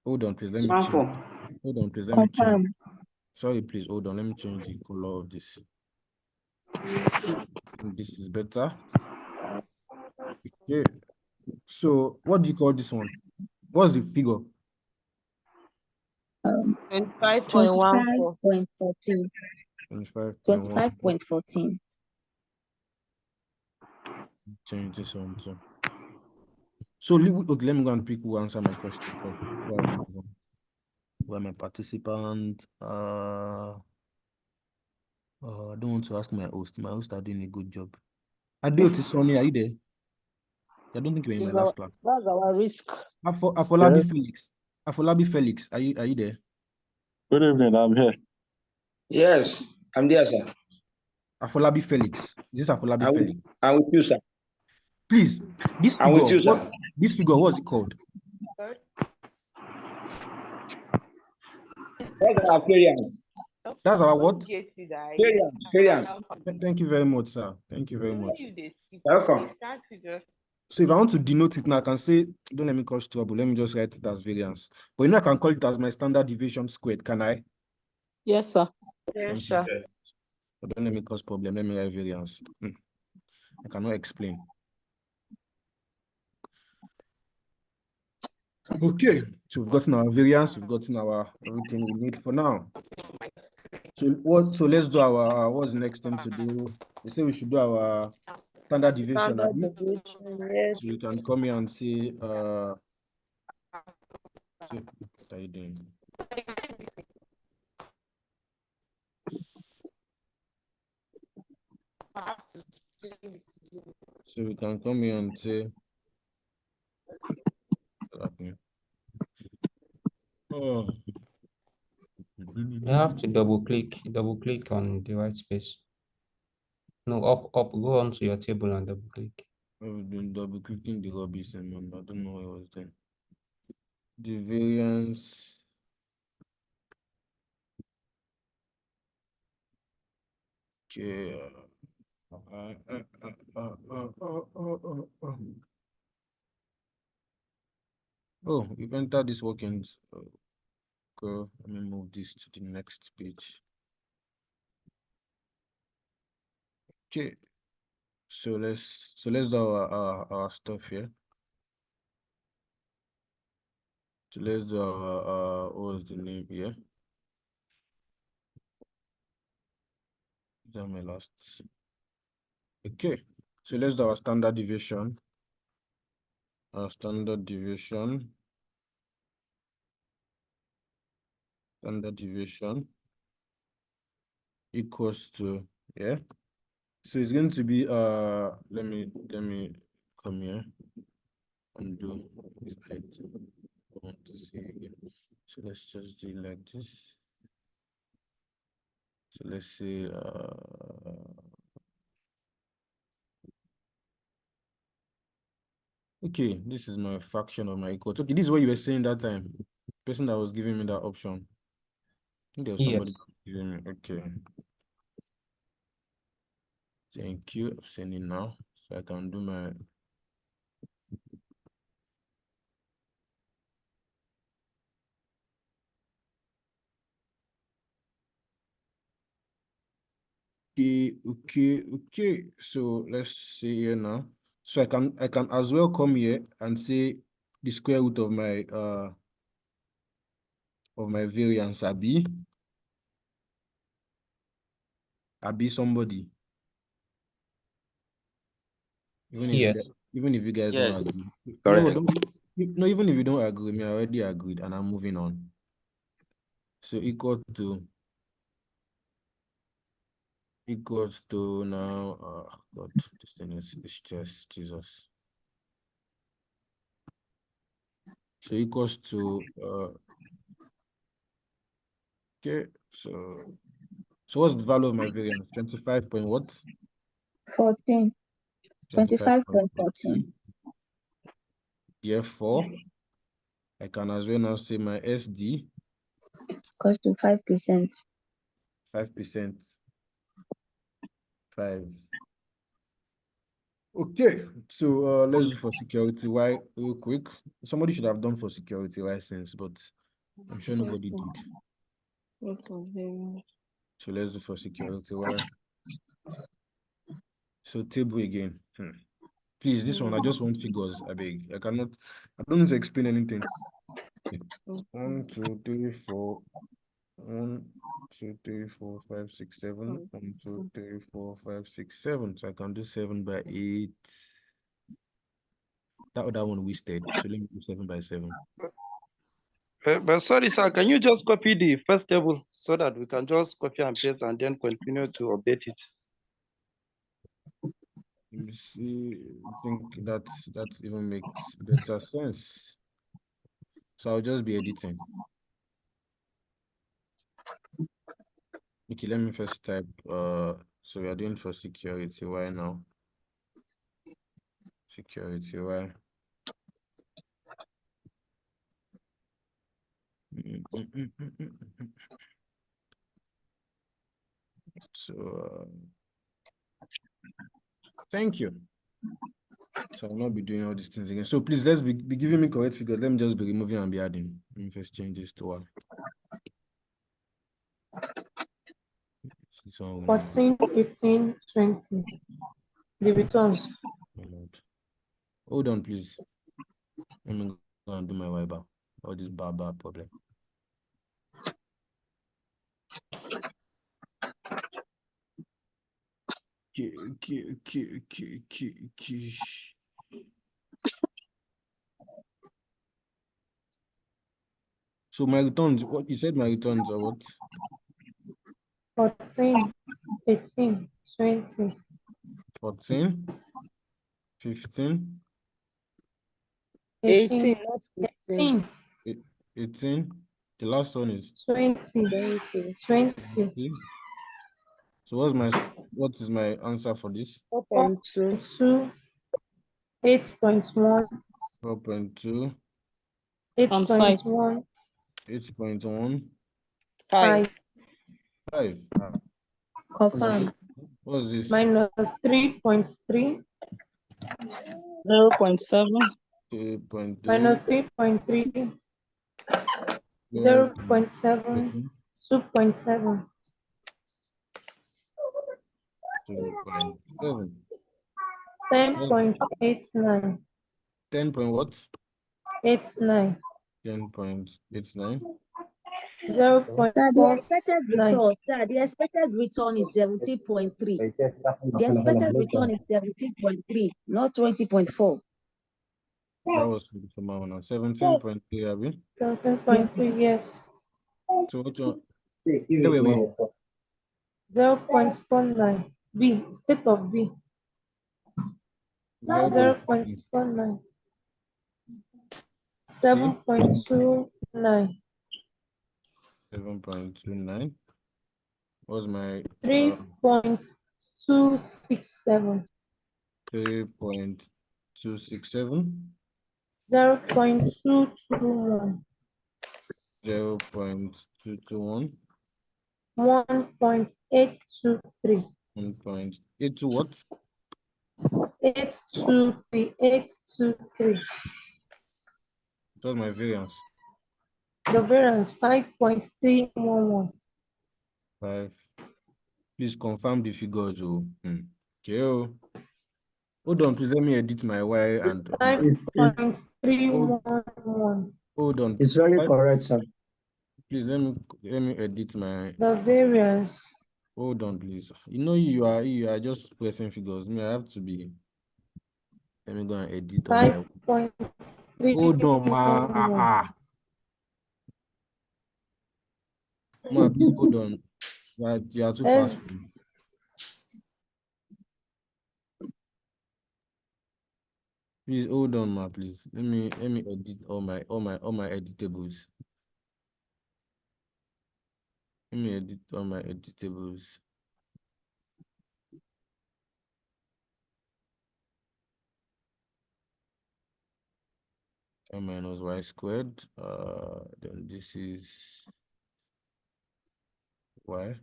Hold on, please. Let me change. Hold on, please. Let me change. Sorry, please. Hold on. Let me change the color of this. This is better. Okay. So what do you call this one? What's the figure? 25.14. 25.14. 25.14. Change this one too. So okay, let me go and pick who answer my question first. Where my participant? I don't want to ask my host. My host are doing a good job. Adeoti Sonny, are you there? I don't think you were in my last class. That's our risk. Afolabi Felix. Afolabi Felix, are you there? Good evening, I'm here. Yes, I'm there, sir. Afolabi Felix. This is Afolabi Felix. I'm with you, sir. Please, this I'm figure, with you, sir. this figure, what's it called? That's our variance. That's our what? Variance. Thank you very much, sir. Thank you very much. Welcome. So if I want to denote it now, I can say, don't let me cause trouble. Let me just write it as variance. But you know, I can call it as my standard deviation squared. Can I? Yes, sir. Yes, sir. But don't let me cause problem. Let me write variance. I cannot explain. Okay, so we've gotten our variance, we've gotten our everything we need for now. So let's do our what's the next thing to do? We say we should do our standard deviation. Standard deviation, yes. So you can come here and see so what are you doing? So we can come here and say You have to double click on the white space. No, up, go onto your table and double click. I've been double clicking the rubbish and I don't know what I was doing. The variance. Okay. Oh, we've entered this workings. Okay, let me move this to the next page. Okay, so let's do our stuff here. So let's do our what's the name here? That my last. Okay, so let's do our standard deviation. Our standard deviation. Standard deviation equals to, yeah. So it's going to be let me come here and do this height. I want to see again. So let's just do it like this. So let's say okay, this is my fraction of my equals. Okay, this is what you were saying that time. The person that was giving me that option. I think there was somebody giving me. Okay. Thank you. I'm sending now. So I can do my okay. So let's see here now. So I can as well come here and say the square root of my variance abi somebody. Even if you guys don't agree. No, even if you don't agree, me I already agreed and I'm moving on. So equals to now God, this thing is just Jesus. So equals to okay, so what's the value of my variance? 25 point what? 14. 25.14. Therefore, I can as well now say my SD Equals to 5%. 5%. 5. Okay, so let's do for security Y real quick. Somebody should have done for security Y since, but I'm sure nobody did. So let's do for security Y. So table again. Please, this one I just want figures. I beg. I don't need to explain anything. 1, 2, 3, 4. 1, 2, 3, 4, 5, 6, 7. 1, 2, 3, 4, 5, 6, 7. So I can do 7 by 8. That other one wasted. So let me do 7 by 7. But sorry, sir, can you just copy the first table so that we can just copy and paste and then continue to update it? Let me see. I think that even makes better sense. So I'll just be editing. Okay, let me first type. So we are doing for security Y now. Security Y. So thank you. So I'll not be doing all these things again. So please, let's be giving me correct figures. Let me just be removing and be adding. Let me first change this to 1. 14, 18, 20. The returns. Hold on, please. Let me go and do my Y bar. All this bar problem. Okay. So my returns, what you said my returns are what? 14, 18, 20. 14, 15, 18, not 15. 18. The last one is 20. 20. So what is my answer for this? 4.2. 8.1. 4.2. 8.1. 8.1. 5. 5. Confirm. What's this? Minus 3.3. 0.7. 3.3. Minus 3.3. 0.7. 2.7. 2.7. 10.89. 10 point what? 89. 10.89. 0.49. The expected return is 17.3. The expected return is 17.3, not 20.4. That was for my one. 17.3, Abby. 17.3, yes. So what wait. 0.49. B. State of B. 0.49. 7.29. 7.29. What's my 3.267. 3.267. 0.221. 0.221. 1.823. 1.82 what? 823. 823. What's my variance? The variance 5.311. 5. Please confirm the figures. Okay. Hold on, please let me edit my Y and 5.311. hold on. It's very correct, sir. Please let me edit my The variance. hold on, please. You are just pressing figures. Me, I have to be. Let me go and edit on my 5.311. hold on, ma. Ma, please hold on. You are too fast for me. Please hold on, ma. Please let me edit all my editables. Let me edit all my editables. M minus Y squared. Then this is Y.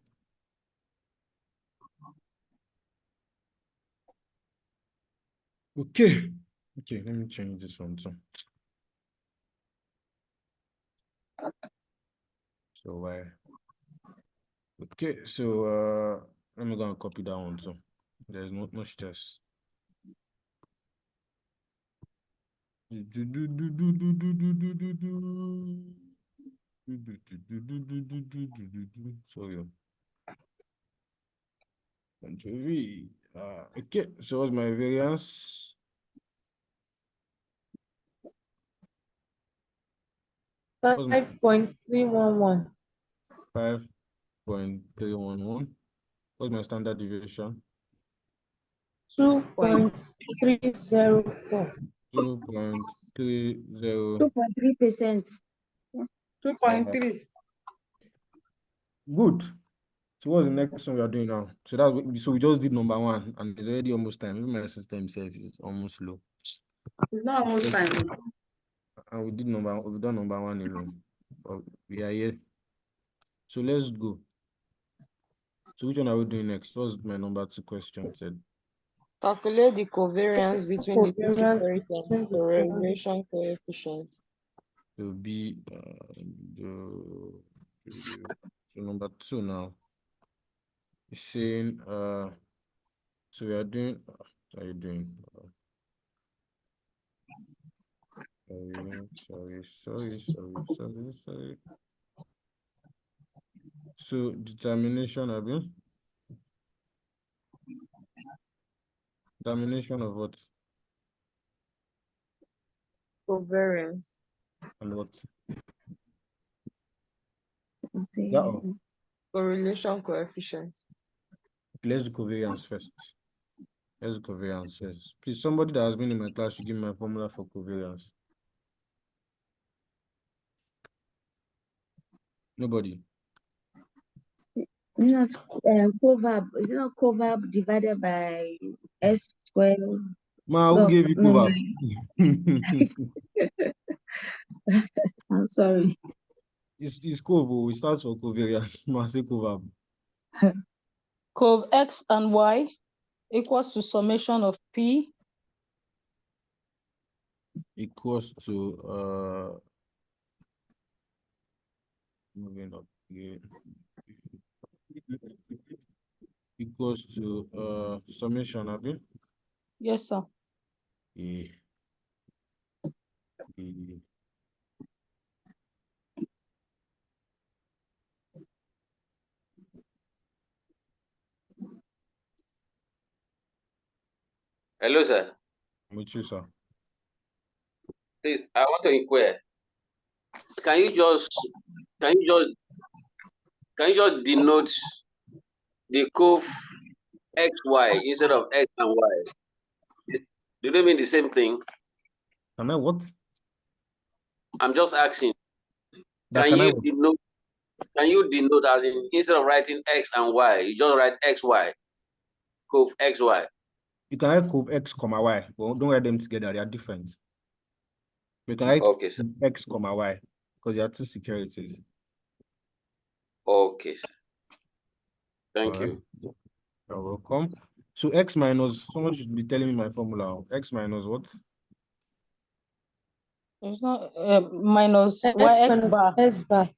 Okay. Okay, let me change this one too. So Y. Okay, so let me go and copy that one too. There's no stress. Sorry. Okay, so what's my variance? What's my 5.311. 5.311? What's my standard deviation? 2.304. 2.30. 2.3%. 2.3. Good. So what's the next one we are doing now? So we just did number one, and it's already almost time. Even my system itself is almost low. It's not almost time. And we've done number one alone. But we are here. So let's go. So which one are we doing next? What's my number two question said? Calculate the covariance between the two Covariance security between and the two. correlation coefficients. It will be so number two now. It's saying so we are doing what are you doing? Sorry. So determination of what? Covariance. And what? Okay. That all? Correlation coefficients. Let's do covariance first. Let's do covariance first. Please, somebody that has been in my class should give me my formula for covariance. Nobody. Not coverb. Is it not coverb divided by S squared? Ma, who No, gave you no, coverb? I'm sorry. It's cov. It starts for covariance. Ma, say coverb. Cov X and Y equals to summation of P Equals to moving up here. Equals to summation, abi? Yes, sir. E. Hello, sir. With you, sir. Please, I want to inquire. Can you just denote the curve XY instead of X and Y? Do they mean the same thing? Can I what? I'm just asking. That Can can I you what? denote as in instead of writing X and Y, you just write XY, curve XY? You can write cov X, comma Y, but don't write them together. They are different. You can write Okay, sir. X, comma Y, because they are two securities. Okay, sir. Thank All right. you. You're welcome. So X minus, someone should be telling me my formula. X minus what? It's not minus X YX minus bar. S bar.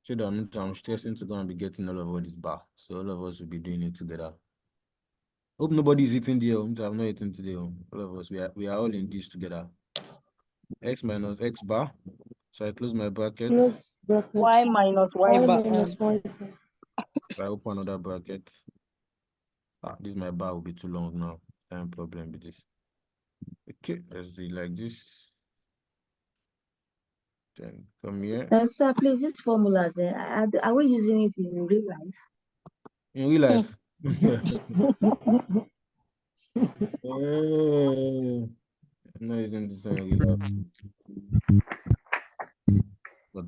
So that I'm stressing to go and be getting all of this bar. So all of us will be doing it together. Hope nobody's eating there. I'm not eating today. All of us, we are all in this together. X minus X bar. So I close my bracket. Close bracket. Y minus Y Y bar. minus Y bar. I open another bracket. This my bar will be too long now. Time problem with this. Okay, let's do it like this. Then come here. Sir, please, these formulas, are we using it in real life? In real life. I'm not using this in real life. But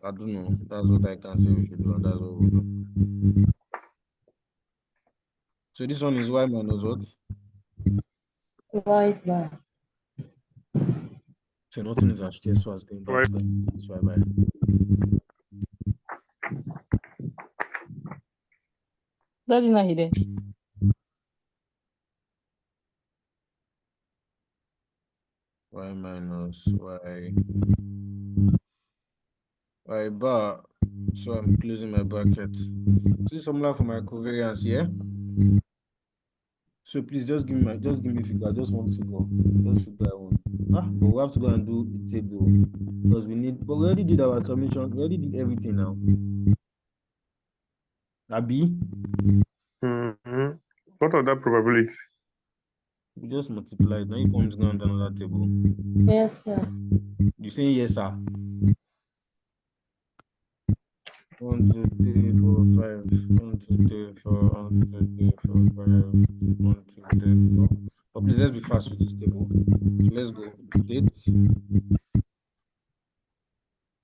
I don't know. That's what I can say we should do, and that's what we'll do. So this one is Y minus what? Y bar. So nothing is as stressful as going back to that. That's why bye. Daddy na hide. Y minus y bar. So I'm closing my bracket. So this formula for my covariance, yeah? So please just give me figure. I just want figure. Just figure I want. But we have to go and do the table because but we already did our summation. We already did everything now. Abi? What are that probability? We just multiply it. Now it comes down to another table. Yes, sir. You say yes, sir. 1, 2, 3, 4, 5. 1, 2, 3, 4. 1, 2, 3, 4, 5. 1, 2, 3, 4. But please let's be fast with this table. So let's go. Date. I'm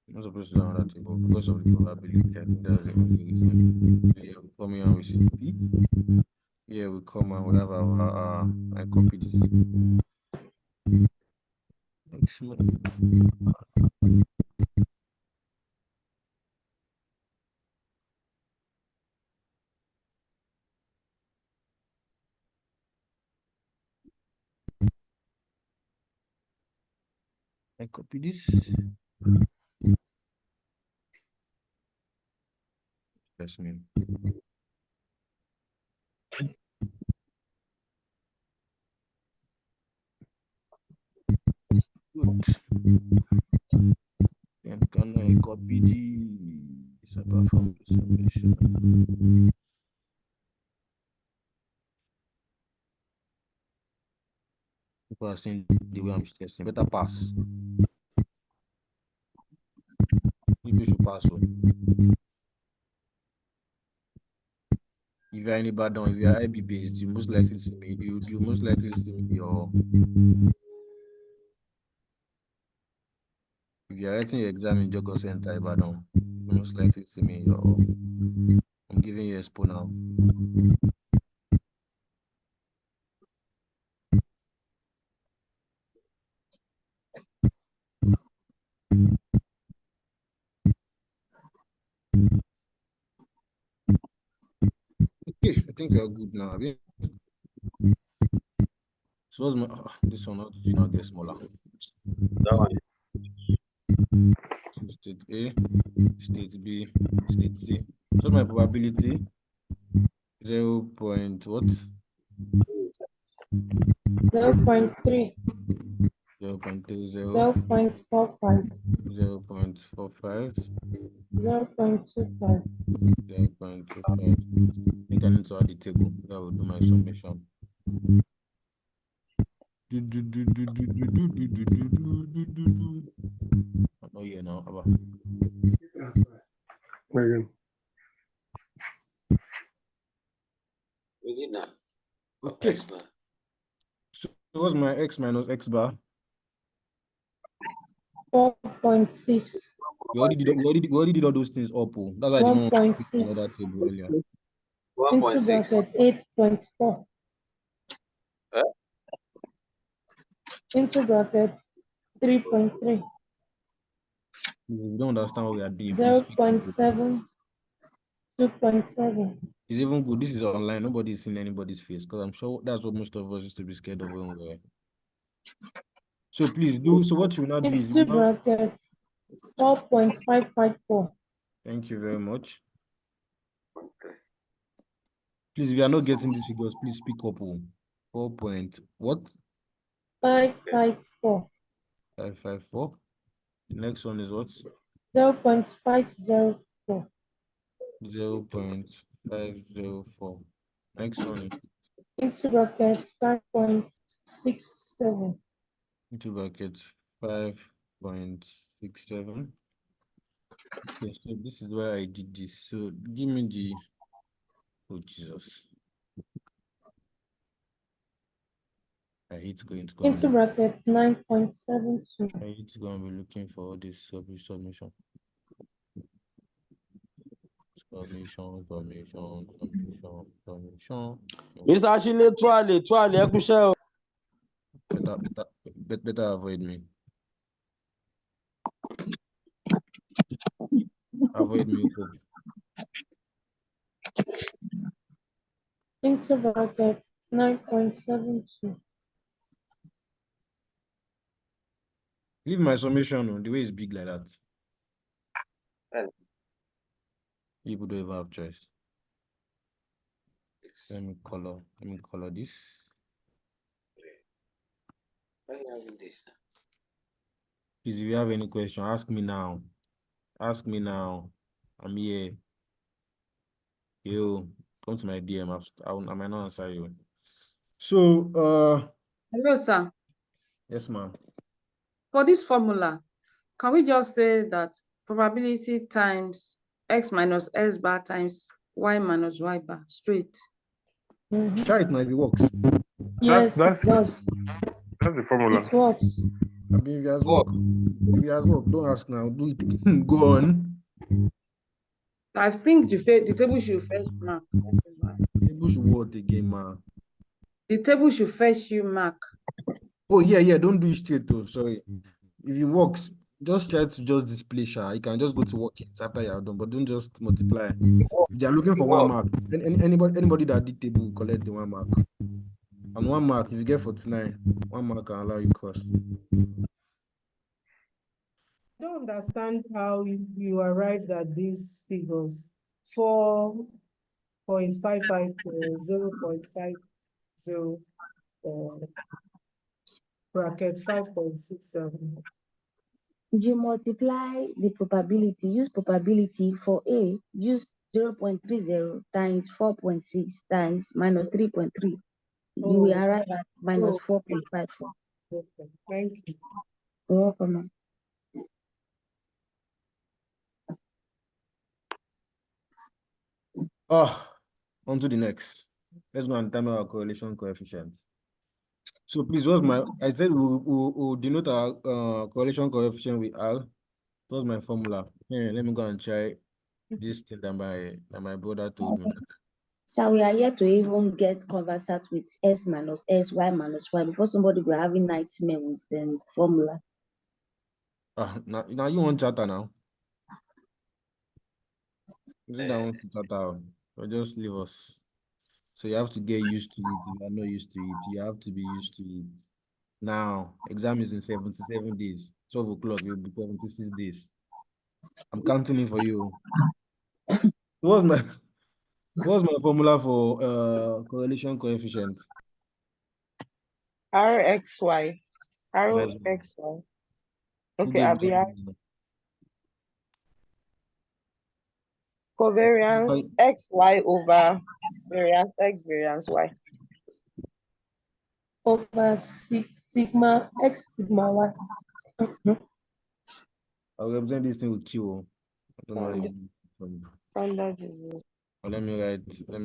not supposed to do another table because of the probability. I think that's the only reason. So yeah, we come here and we see P. Here we come and we have our I copy this. I copy this. That's me. Good. Then can I copy this apart from the summation? People are saying the way I'm stressing. Better pass. People should pass. If you're any bad if you're IB based, you most likely see me. You most likely see me your. If you're writing your exam in Jogo Center, Ibadan, you most likely see me your. I'm giving you a expo now. Okay, I think we are good now. So what's my this one? How did you not get smaller? That one. So state A, state B, state C. So my probability 0. What? 0.3. 0.30. 0.45. 0.45. 0.25. 0.25. I think I need to add the table. That will do my summation. I'm not here now. We did now. Okay. So what's my x minus x bar? 4.6. We already did all those things up. That's why I didn't want to pick another 1.6. table earlier. Into bracket 8.4. Into bracket 3.3. You don't understand what we are doing. 0.7. 2.7. It's even good. This is online. Nobody's seen anybody's face because I'm sure that's what most of us used to be scared of when we were. So please do. So what you will not do is Into bracket 4.554. Thank you very much. Please, if you are not getting these figures, please speak up. 4 point what? 554. 554. The next one is what? 0.504. 0.504. Next one is into bracket 5.67. into bracket 5.67. Okay, so this is where I did this. So give me the Jesus. I hate going to go Into bracket 9.72. I hate to go and be looking for all this submission. Submission. Mr. Achille, toile, ẹ kúṣẹ́ o. Better avoid me. avoid me. Into brackets 9.72. Leave my summation on the way it's big like that. People don't even have choice. Let me color this. Why are you having this? Please, if you have any question, ask me now. Ask me now. I'm here. Yo, come to my DM. I might not answer you. So, Hello, sir. yes, ma'am. For this formula, can we just say that probability times x minus s bar times y minus y bar straight? Try it now if it works. Yes, That's it does. the formula. It works. I mean, if it has worked, don't ask now. Do it. Go on. I think the table should fetch mark. People should word again, man. The table should fetch you mark. Oh, yeah. Don't do it straight though. Sorry. If it works, just try to just display share. You can just go to work it after you're done, but don't just multiply. If they are looking for 1 mark. Anybody that did table will collect the 1 mark. And 1 mark, if you get 49, 1 mark can allow you cross. I don't understand how you arrived at these figures. 4.55 to 0.50 bracket 5.67. You multiply the probability, use probability for A, use 0.30 times 4.6 times minus 3.3. You will arrive at minus 4.54. Okay, thank you. You're welcome, ma'am. On to the next. Let's go and determine our correlation coefficient. So please, I said we'll denote our correlation coefficient with R. What's my formula? Yeah, let me go and try this thing that my brother told me. So we are here to even get conversant with S minus S, Y minus Y, before somebody will having nightmare with the formula. Now you want chatter now? You don't want to chatter, or just leave us. So you have to get used to it. If you are not used to it, you have to be used to it. Now, exam is in 77 days. 12 o'clock, it will be 76 days. I'm counting it for you. What's my formula for correlation coefficient? RXY. RXY. Okay, Abia. Covariance XY over variance X variance Y. Over 6 sigma X sigma Y. I'll represent this thing with Q. I don't know how you do. Let me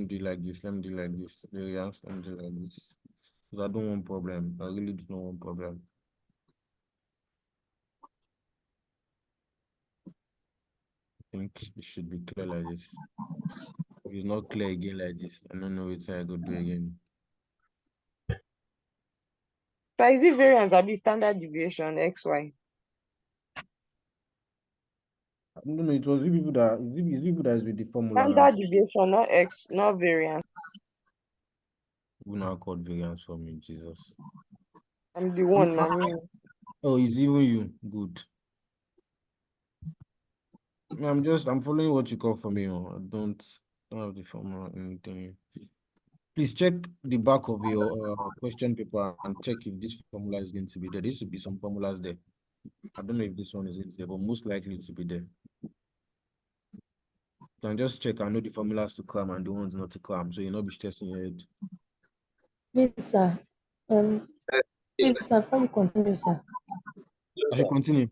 do like this. Variance, let me do like this. Because I don't want problem. I really do not want problem. I think it should be clear like this. If it's not clear again like this, I don't know which I go do again. So is it variance or be standard deviation XY? I don't know. It was you people that is with the formula. Standard deviation, not X, not variance. Who now called variance for me, Jesus? I'm the one. I mean. Oh, it's even you. Good. I'm following what you call for me. I don't have the formula or anything. Please check the back of your question paper and check if this formula is going to be there. There should be some formulas there. I don't know if this one is in there, but most likely to be there. You can just check and know the formulas to cram and the ones not to cram, so you'll not be stressing your head. Please, sir. Please, sir, can you continue, sir? I should continue.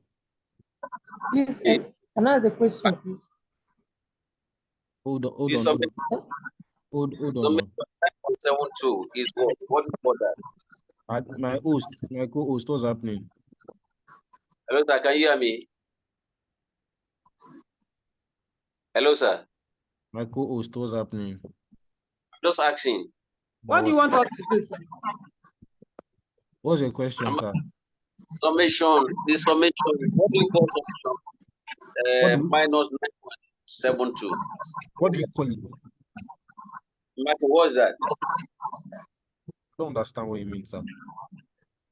Please, can I ask a question, please? Hold on. Hold on. 9.72 is what? What is that? My co-host, what's happening? Hello, sir. Can you hear me? Hello, sir. My co-host, what's happening? Just asking. What do you want us to do, sir? What's your question, sir? Summation. The summation. What do you call summation? Minus 9.72. What do you call it? Martin, what's that? I don't understand what you mean, sir.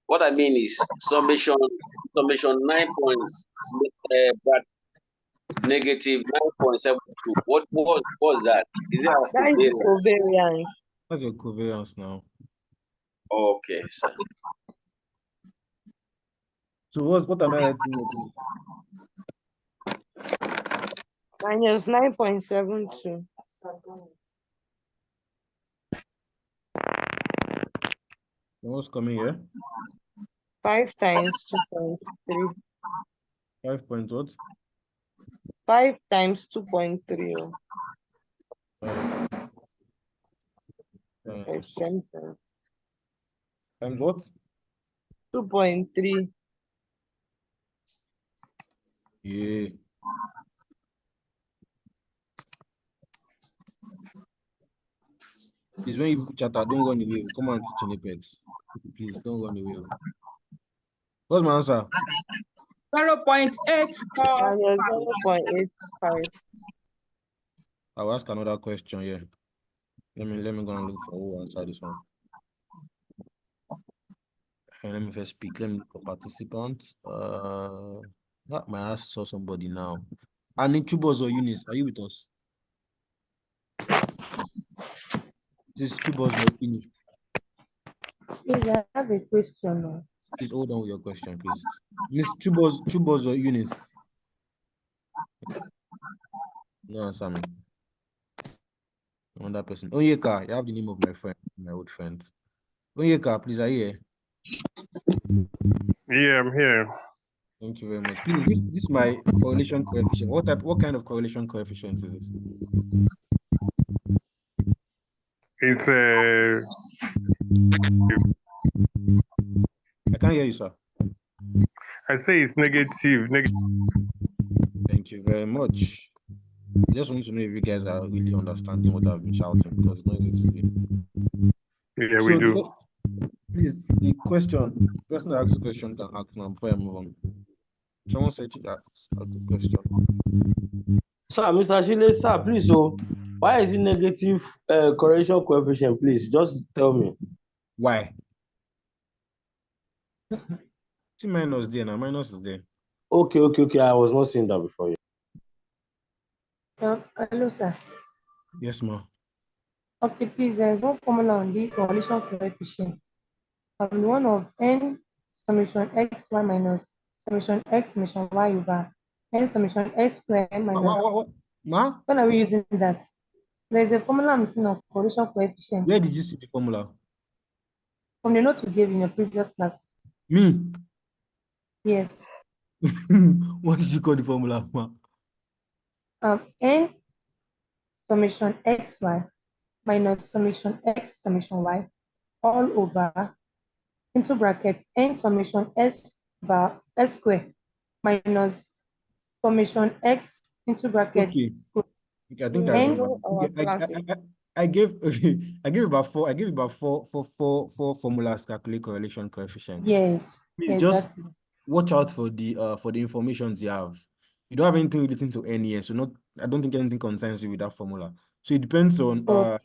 What I mean is summation 9 but negative 9.72. What was that? Is it a That is the covariance? covariance. That's your covariance now. Okay, sir. So what am I writing here, please? Minus 9.72. And what's coming here? 5 times 2.3. 5 point what? 5 times 2.3. Times what? 2.3. Yeah. Please, when you chat, don't run away. Come on, teach in Apex. Please, don't run away. What's my answer? 0.84. Minus 0.85. I'll ask another question here. Let me go and look for who answered this one. And let me first speak. Let me look for participants. My ass saw somebody now. And in Chubos or Eunice, are you with us? This is Chubos or Eunice. Please, I have a question now. Please hold on with your question, please. Miss Chubos or Eunice? No answer me. Another person. Onyeka, you have the name of my friend, my old friend. Onyeka, please, are you here? Yeah, I'm here. Thank you very much. Please, this is my correlation coefficient. What kind of correlation coefficient is this? It's I can't hear you, sir. I say it's negative. Thank you very much. I just want to know if you guys are really understanding what I've been shouting, because it's not easy to read. Yeah, we do. Please, the person that asked the question can ask now before I move on. Someone said to ask the question. Sir, Mr. Shile, sir, please, so why is it negative correlation coefficient, please? Just tell me. Why? See, minus there now. Minus is there. Okay. I was not seeing that before. Hello, sir. Yes, ma'am. Okay, please, there's one formula on this correlation coefficients. The one of n summation x y minus summation x summation y over n summation x square minus. What? Ma? When are we using that? There's a formula I'm seeing of correlation coefficient. Where did you see the formula? From the note you gave in your previous class. Me? Yes. What did you call the formula, ma? N summation xy minus summation x summation y all over into bracket n summation s bar s square minus summation x into bracket. Okay. I think I N. remember. I gave about four formulas to calculate correlation coefficient. Yes. Please just watch out for the informations you have. You don't have anything relating to N here, so I don't think anything concerns you with that formula. So it depends on the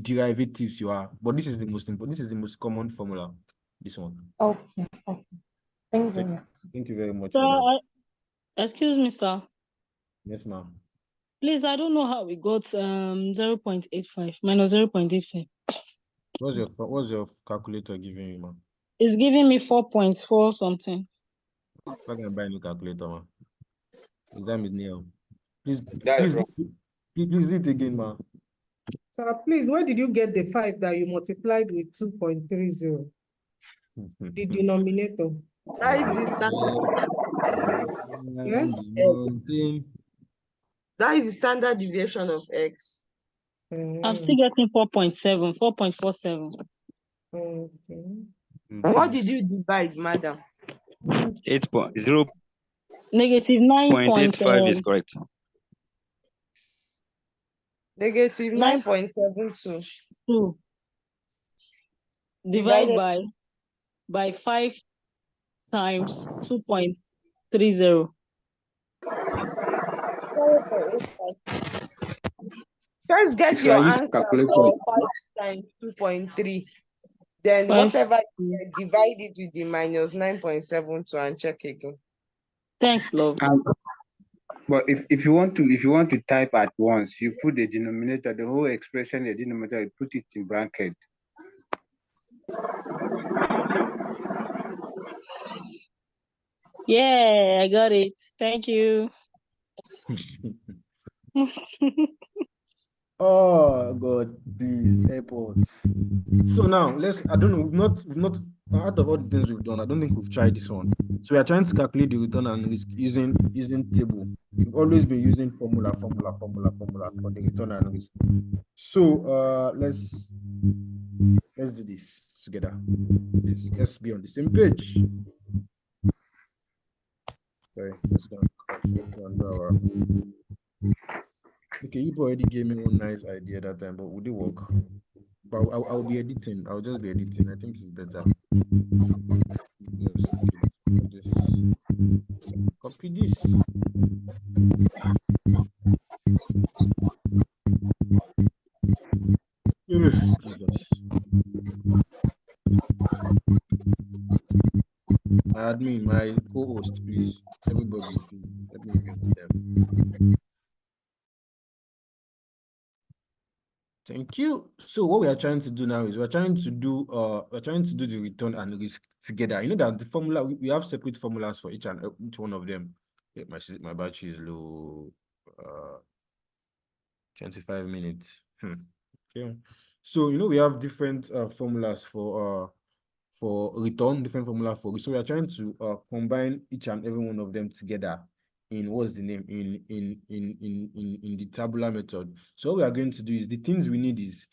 derivatives you are. But this is the most important. This is the most common formula. This one. Okay. Thank you very much. Thank you very much Sir, for that. Excuse me, sir. Yes, ma'am. Please, I don't know how we got 0.85 minus 0.85. What's your calculator giving you, ma'am? It's giving me 4.4 something. I'm gonna buy a new calculator, man. Exam is near. Please read again, ma'am. Sir, please, where did you get the 5 that you multiplied with 2.30? The denominator. That is the standard. Yes? That is the standard deviation of x. I'm still getting 4.7, 4.47. What did you divide, madam? 8.0. Negative 9.85 is correct. Negative 9.72. Divide by 5 times 2.30. First, get If your I use answer calculator, for 5 times 2.3. Then Five. whatever you get, divide it with the minus 9.72 and check again. Thanks, love. But if you want to type at once, you put the denominator, the whole expression, the denominator, you put it in bracket. Yeah, I got it. Thank you. Oh God, please help us. So now I don't know, we've not out of all the things we've done, I don't think we've tried this one. So we are trying to calculate the return and risk using table. We've always been using formula for the return and risk. So let's do this together. Let's be on the same page. Sorry, let's go and do our. Okay, you already gave me one nice idea that time, but would it work? But I'll be editing. I'll just be editing. I think it's better. Yes, okay. Copy this. Jesus. My admin, my co-host, please. Everybody, please. Let me mute them. Thank you. So what we are trying to do now is we're trying to do the return and risk together. You know that the formula we have separate formulas for each one of them. Yeah, my battery is low. 25 minutes. Okay. So you know we have different formulas for return, different formula for risk. So we are trying to combine each and every one of them together in what's the name in the tabular method. So what we are going to do is the things we need is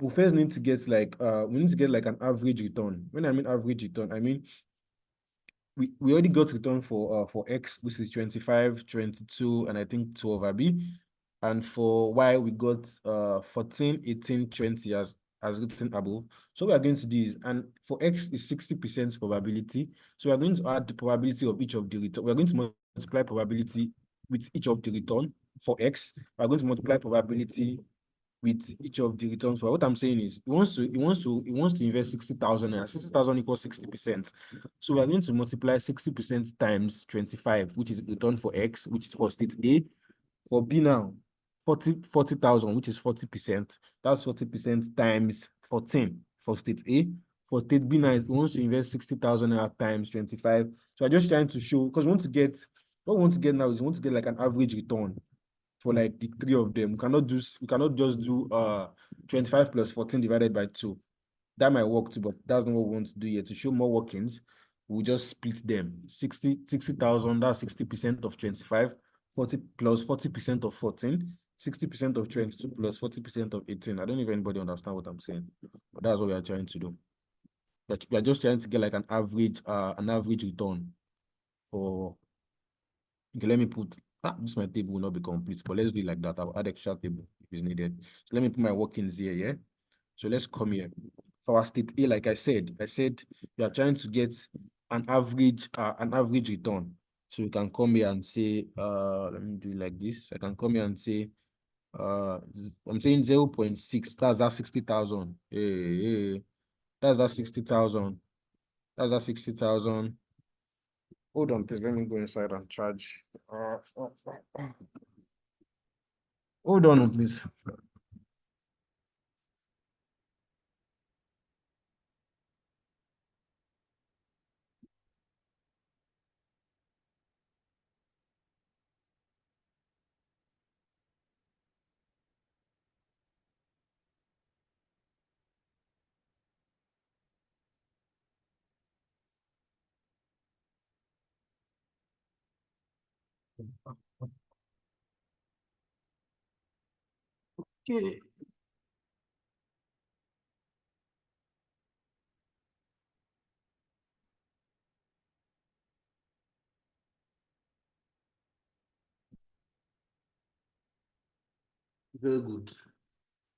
we first need to get like an average return. When I mean average return, I mean we already got return for X, which is 25, 22, and I think 2 over B. And for Y, we got 14, 18, 20 as written above. So we are going to do is, and for X is 60% probability. So we are going to add the probability of each of the return. We are going to multiply probability with each of the return for X. We are going to multiply probability with each of the returns. For what I'm saying is, he wants to invest 60,000 and 60,000 equals 60%. So we are going to multiply 60% times 25, which is return for X, which is for state A. For B now, 40,000, which is 40%. That's 40% times 14 for state A. For state B now, he wants to invest 60,000 times 25. So I'm just trying to show, because what we want to get now is we want to get like an average return for like the 3 of them. We cannot just do 25 plus 14 divided by 2. That might work too, but that's not what we want to do here. To show more workings, we'll just split them. 60,000, that's 60% of 25, 40 plus 40% of 14, 60% of 22 plus 40% of 18. I don't know if anybody understand what I'm saying, but that's what we are trying to do. We are just trying to get like an average return for. Okay, let me put this my table will not be complete, but let's do it like that. I'll add extra table if it's needed. So let me put my workings here, yeah. So let's come here. For our state A, like I said we are trying to get an average return. So we can come here and say, let me do it like this. I can come here and say, I'm saying 0.6. That's that 60,000. That's that 60,000. That's that 60,000. Hold on, please. Let me go inside and charge. Hold on, please. Okay. Very good.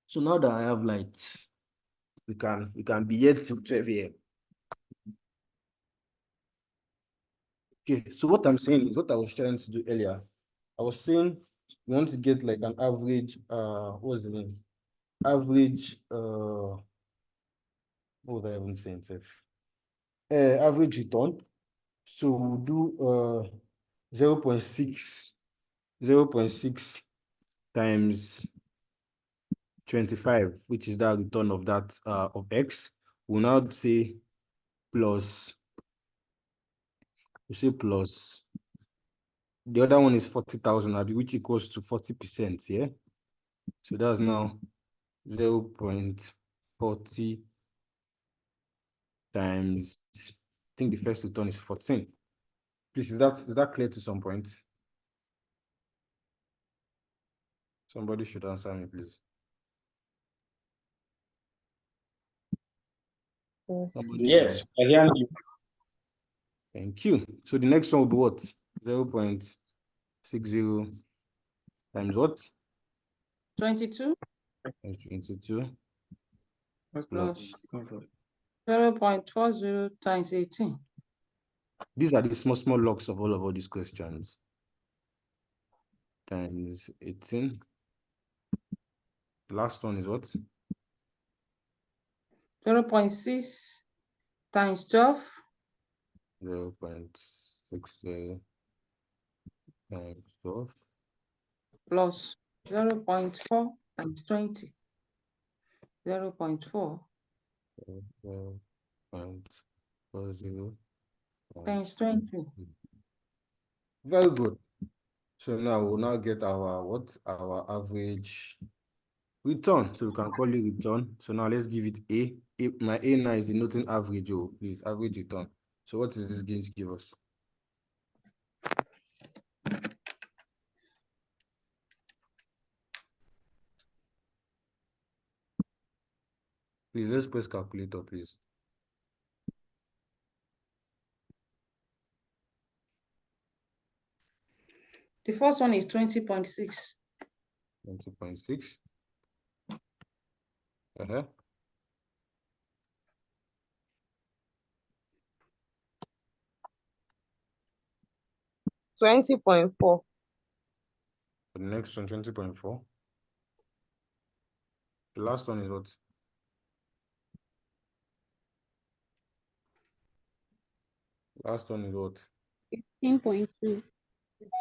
So now that I have lights, we can be here till 12 a.m. Okay, so what I'm saying is what I was trying to do earlier. I was saying we want to get like an average, what's the name? Average, what was I even saying, Seth? Average return. So we'll do 0.6 times 25, which is the return of that of x. We'll now say plus, the other one is 40,000, which equals to 40%, yeah? So that's now 0.40 times, I think the first return is 14. Please, is that clear to some point? Somebody should answer me, please. Yes, I hear you. Thank you. So the next one will be what? 0.60 times what? 22 Times 22. plus 0.40 times 18. These are the small logs of all these questions. Times 18. The last one is what? 0.6 times 12. 0.60 times 12. Plus 0.4 times 20. 0.4 0.40 times 20. Very good. So now we'll now get our average return. So we can call it return. So now let's give it A. My A now is denoting average. Oh, please, average return. So what is this going to give us? Please, let's press calculator, please. The first one is 20.6. 20.6. Uh-huh. $20.4. The next one, 20.4. The last one is what? Last one is what? 15.2.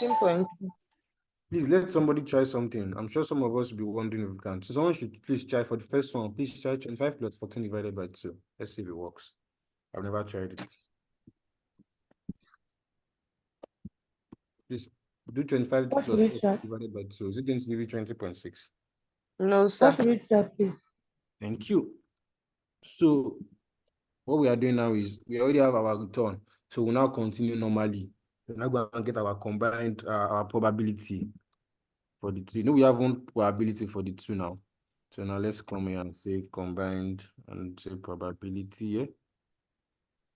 15.2. Please let somebody try something. I'm sure some of us will be wondering if we can. So someone should please try for the first one. Please try 25 plus 14 divided by 2. Let's see if it works. I've never tried it. Please do 25 What plus should we 14 try? divided by 2. Is it going to give you 20.6? No, sir. What should we try, please? Thank you. So what we are doing now is we already have our return. So we'll now continue normally. We're now going to get our combined our probability for the two. We have one probability for the two now. So now let's come here and say combined and say probability here.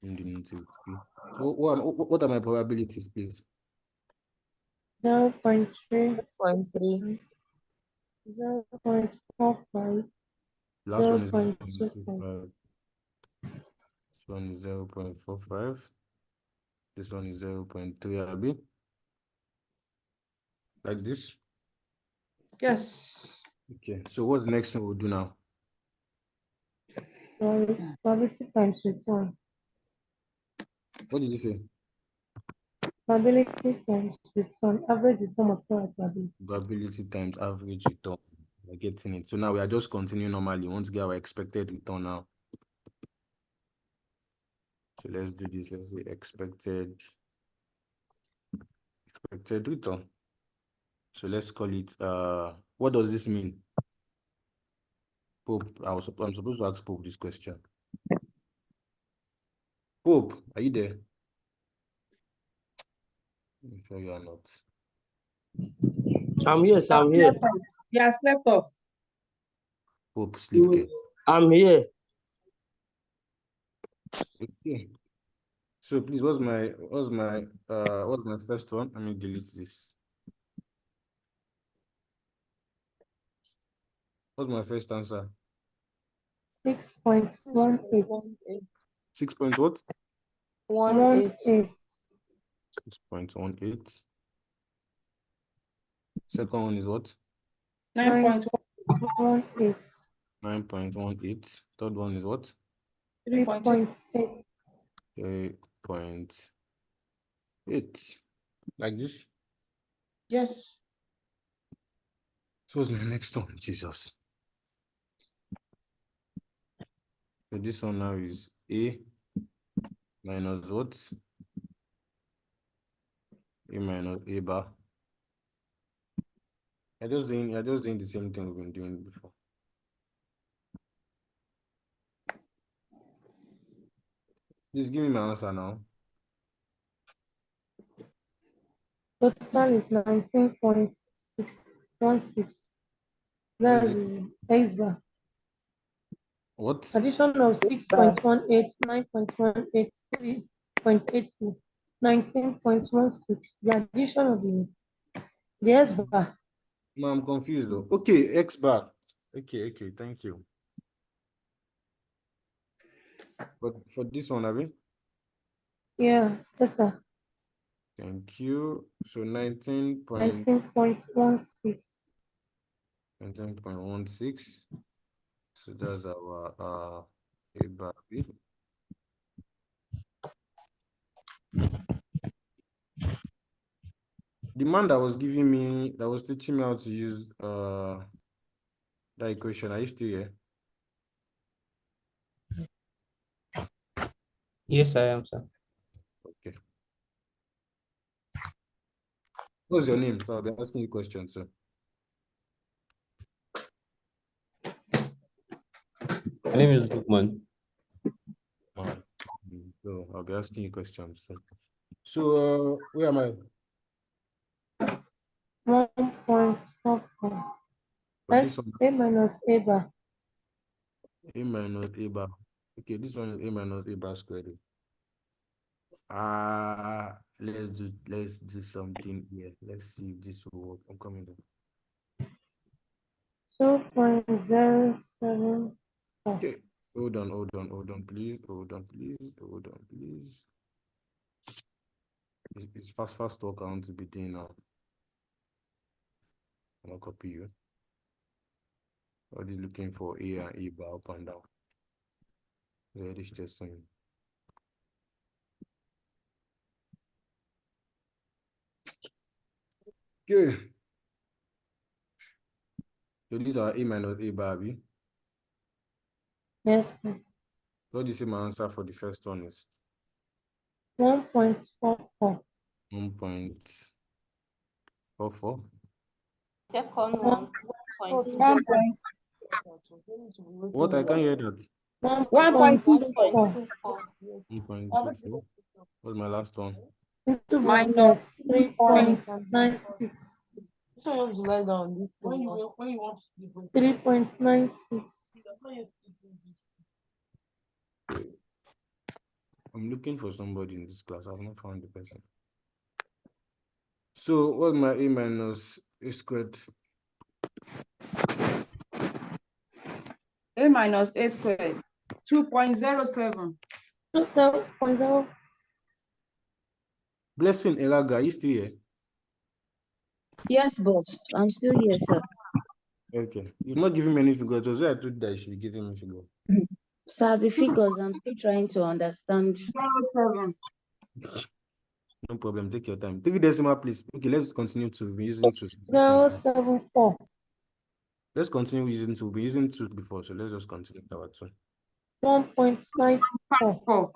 In the nativity. So what are my probabilities, please? 0.3, 0.3. 0.45, Last one is 0.25. 0.25. This one is 0.45. This one is 0.3, Abi. Like this? Yes. Okay, so what's the next thing we'll do now? Probability times return. What did you say? Probability times return. Average return of probability. Probability times average return. We're getting it. So now we are just continuing normally. We want to get our expected return now. So let's do this. Let's say expected return. So let's call it what does this mean? Pope, I'm supposed to ask Pope this question. Pope, are you there? I'm sure you are not. I'm here, sir, I'm here. Yeah, slept off. Pope, sleep. I'm here. Okay. So please, what's my first one? Let me delete this. What's my first answer? 6.18. 6 point what? 18. 6.18. Second one is what? 9.18. 9.18. Third one is what? 3.8. 3.8. Like this? Yes. So what's my next one? Jesus. So this one now is A minus what? A minus A bar. I'm just doing the same thing we've been doing before. Please give me my answer now. Total is 19.616. That's the X bar. What? Addition of 6.18, 9.18, 3.80, 19.16. The addition of the S bar. No, I'm confused though. Okay, X bar. Okay, thank you. But for this one, Abby? Yeah, yes, sir. Thank you. So 19.16. 19.16. So that's our A bar B. The man that was giving me, that was teaching me how to use that equation, are you still here? Yes, I am, sir. Okay. What's your name? So I'll be asking you questions, sir. My name is Bookman. So I'll be asking you questions. So where am I? 1.44. X A minus A bar. A minus A bar. Okay, this one is A minus A bar squared. Let's do something here. Let's see if this will work. I'm coming down. 2.074. Okay, hold on, please. It's fast talk I want to be doing now. I'm gonna copy you. What is looking for A and A bar up and down? Very stressing. Okay. So these are A minus A bar B. Yes, sir. What do you say my answer for the first one is? 1.44. 1.44. Second one, 1.2. What? I can't hear that. 1.24. 1.24. What's my last one? Into Minus brackets 3.96. When you want to sleep. 3.96. I'm looking for somebody in this class. I've not found the person. So what's my A minus A squared? A minus A squared. 2.07. 2.0. Blessing Elaga, are you still here? Yes, boss. I'm still here, sir. Okay. You've not given me any figures. It was where I told you that you should be giving me figure. Sir, the figures, I'm still trying to understand. 0.07. No problem. Take your time. 3 decimal, please. Okay, let's continue to be using 2. 0.74. Let's continue using 2. We're using 2 before, so let's just continue with our 2. 1.54.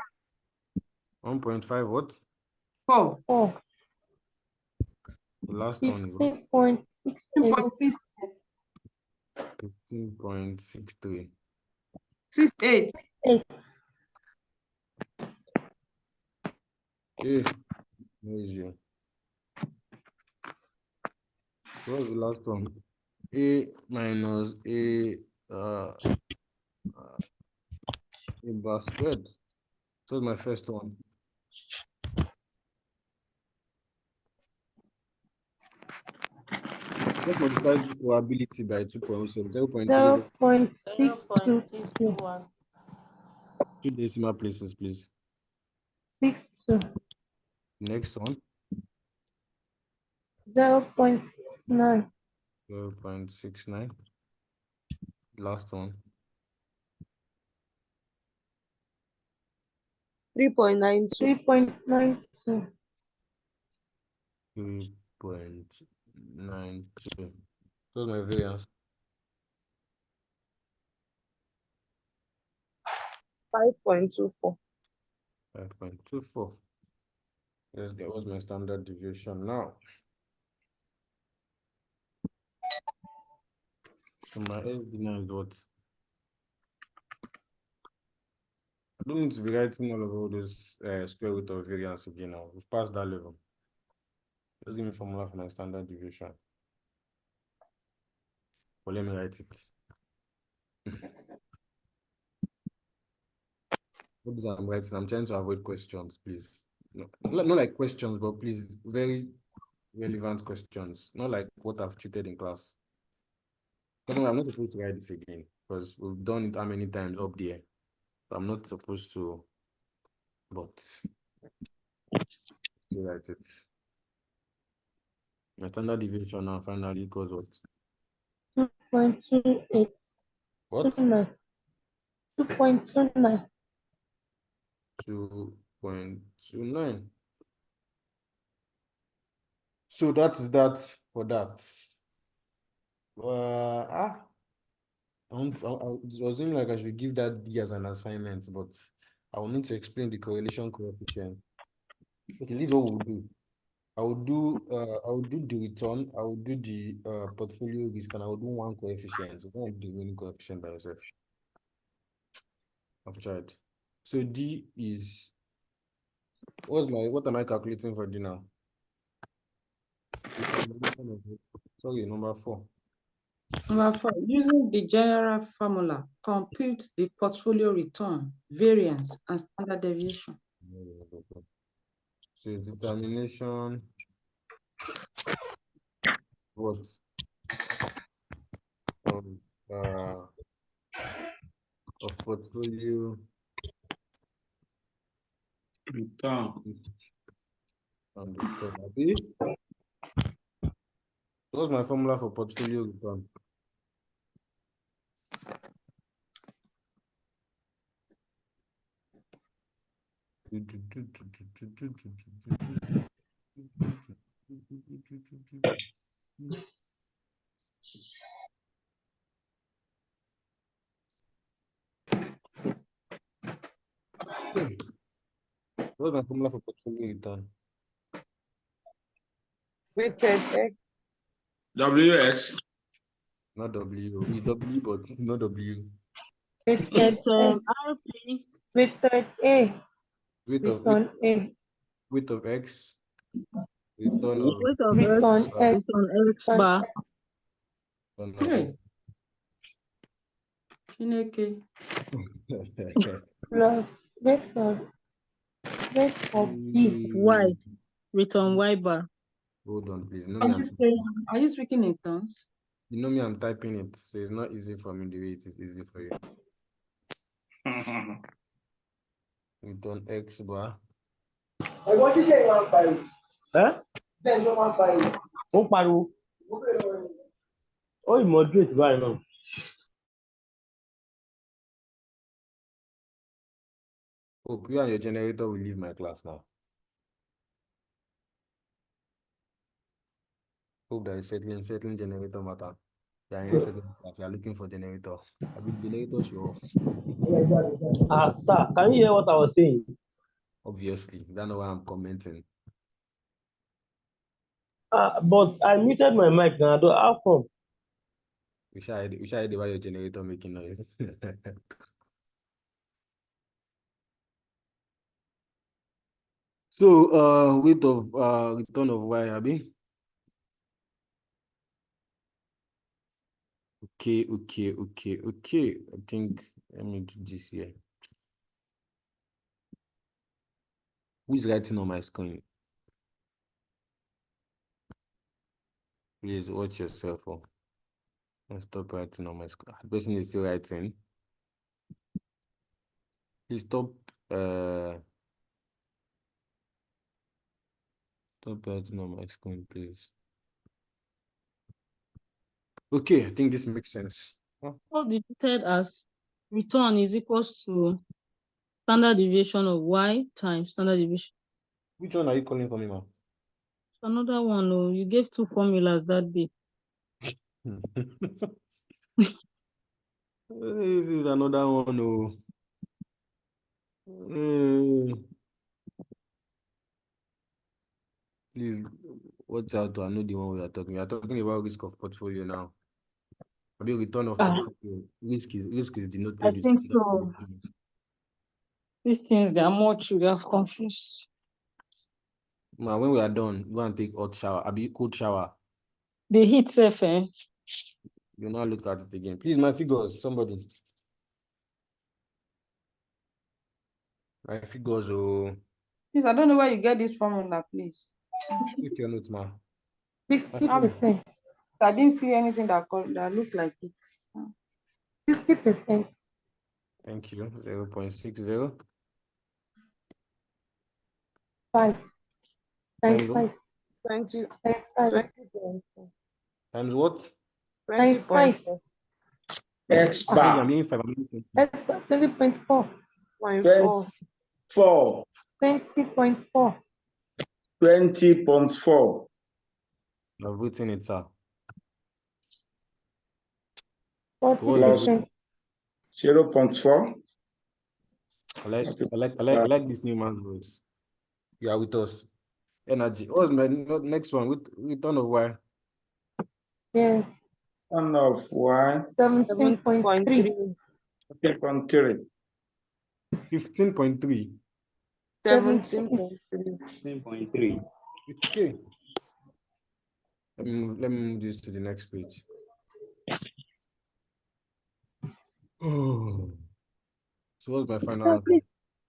1.5 what? 4. The last one is what? 15.68. 15.63. 68. 8. Okay. Where is you? What's the last one? A minus A A bar squared. So that's my first one. Let's multiply the probability by 2.7. 0.621. 2 decimal places, please. 62. Next one. 0.69. 0.69. Last one. 3.92. 3.92. 3.92. So my variance. 5.24. 5.24. Yes, that was my standard deviation. Now, so my SD9 is what? I don't need to be writing all those square root of variance again now. We've passed that level. Just give me formula for my standard deviation. But let me write it. What is I'm writing? I'm trying to avoid questions, please. No, not like questions, but please, very relevant questions. Not like what I've treated in class. But no, I'm not supposed to write this again because we've done it how many times up there. So I'm not supposed to, but still write it. My standard deviation now finally equals what? 2.28. What? 2.29. 2.29. So that is that for that. It was seeming like I should give that D as an assignment, but I will need to explain the correlation coefficient. Okay, this is what we'll do. I will do the return, I will do the portfolio risk, and I will do one coefficient. So don't do the remaining coefficient by yourself. I've tried. So D is what am I calculating for D now? Sorry, number 4. Number 4, using the general formula, compute the portfolio return, variance, and standard deviation. So determination what of portfolio return and return. What's my formula for portfolio return? What's my formula for portfolio return? Weighted X. WX. Not W. It's W, but not W. Weighted It's RP. Weighted A. Return A. Weight of X. Return of weight of Return X, X. return X bar. Hey. Chineke. Plus weight of B. Y, return Y bar. Hold on, please. Are you speaking in tongues? You know me, I'm typing it, so it's not easy for me the way it is easy for you. Return X bar. Ẹ́ ó pariwo. Ó moderate báyìí náà. Hope you and your generator will leave my class now. Hope that is settling generator matter. You are in settling class, you are looking for generator. I mean, generator show off. Sir, can you hear what I was saying? Obviously, that's not why I'm commenting. But I muted my mic now. How come? We shall hear why your generator making noise. So, weight of return of Y, Abi. Okay. I think let me do this here. Who is writing on my screen? Please watch yourself. Stop writing on my screen. The person is still writing. Please stop writing on my screen, please. Okay, I think this makes sense. Huh? All denoted as return is equals to standard deviation of y times standard deviation. Which one are you calling for me, ma'am? Another one, oh, you gave two formulas that day. This is another one. Oh. Please watch out. I know the one we are talking. We are talking about risk of portfolio now. The return of portfolio. Risk is denoted I with think standard so. deviation. These things, they are much, we are confused. Man, when we are done, go and take hot shower. Abi cold shower. The heat self, eh? You now look at it again. Please, my figures, somebody. My figures, oh. Please, I don't know where you get this formula, please. Take your notes, man. 60%. I didn't see anything that looked like it. 60%. Thank you. 0.60. 5 times Times what? 5 20, times 5 Times what? times 5 X I'm bar. hearing 5. I'm hearing 20. X bar 20.4 4. 20.4 20.4. I've written it, sir. 40%. 0.4. I like this new man's voice. You are with us. Energy. What's my next one? With return of y. Yes. One of y. 17.3. 15.3. 15.3. 17.3. Okay. Let me move this to the next page. Oh. So what's my final answer?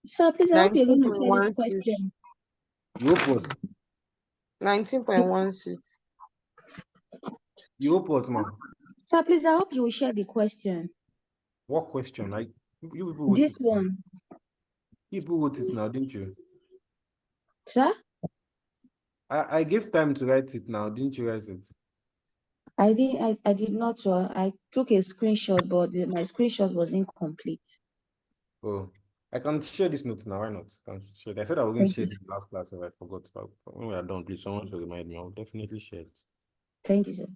Sir, please, I hope you're going to share this 19.16. question. You hope what? 19.16. You hope what, man? Sir, please, I hope you will share the question. What question? Like you people wrote This it now. one. People wrote it now, didn't you? Sir? I gave time to write it now, didn't you write it? I did not. I took a screenshot, but my screenshot was incomplete. Oh, I can share this note now. Why not? I said I was going to Thank share you. it in the last class if I forgot. But when we are done, please, someone should remind me. I'll definitely share it. Thank you, sir.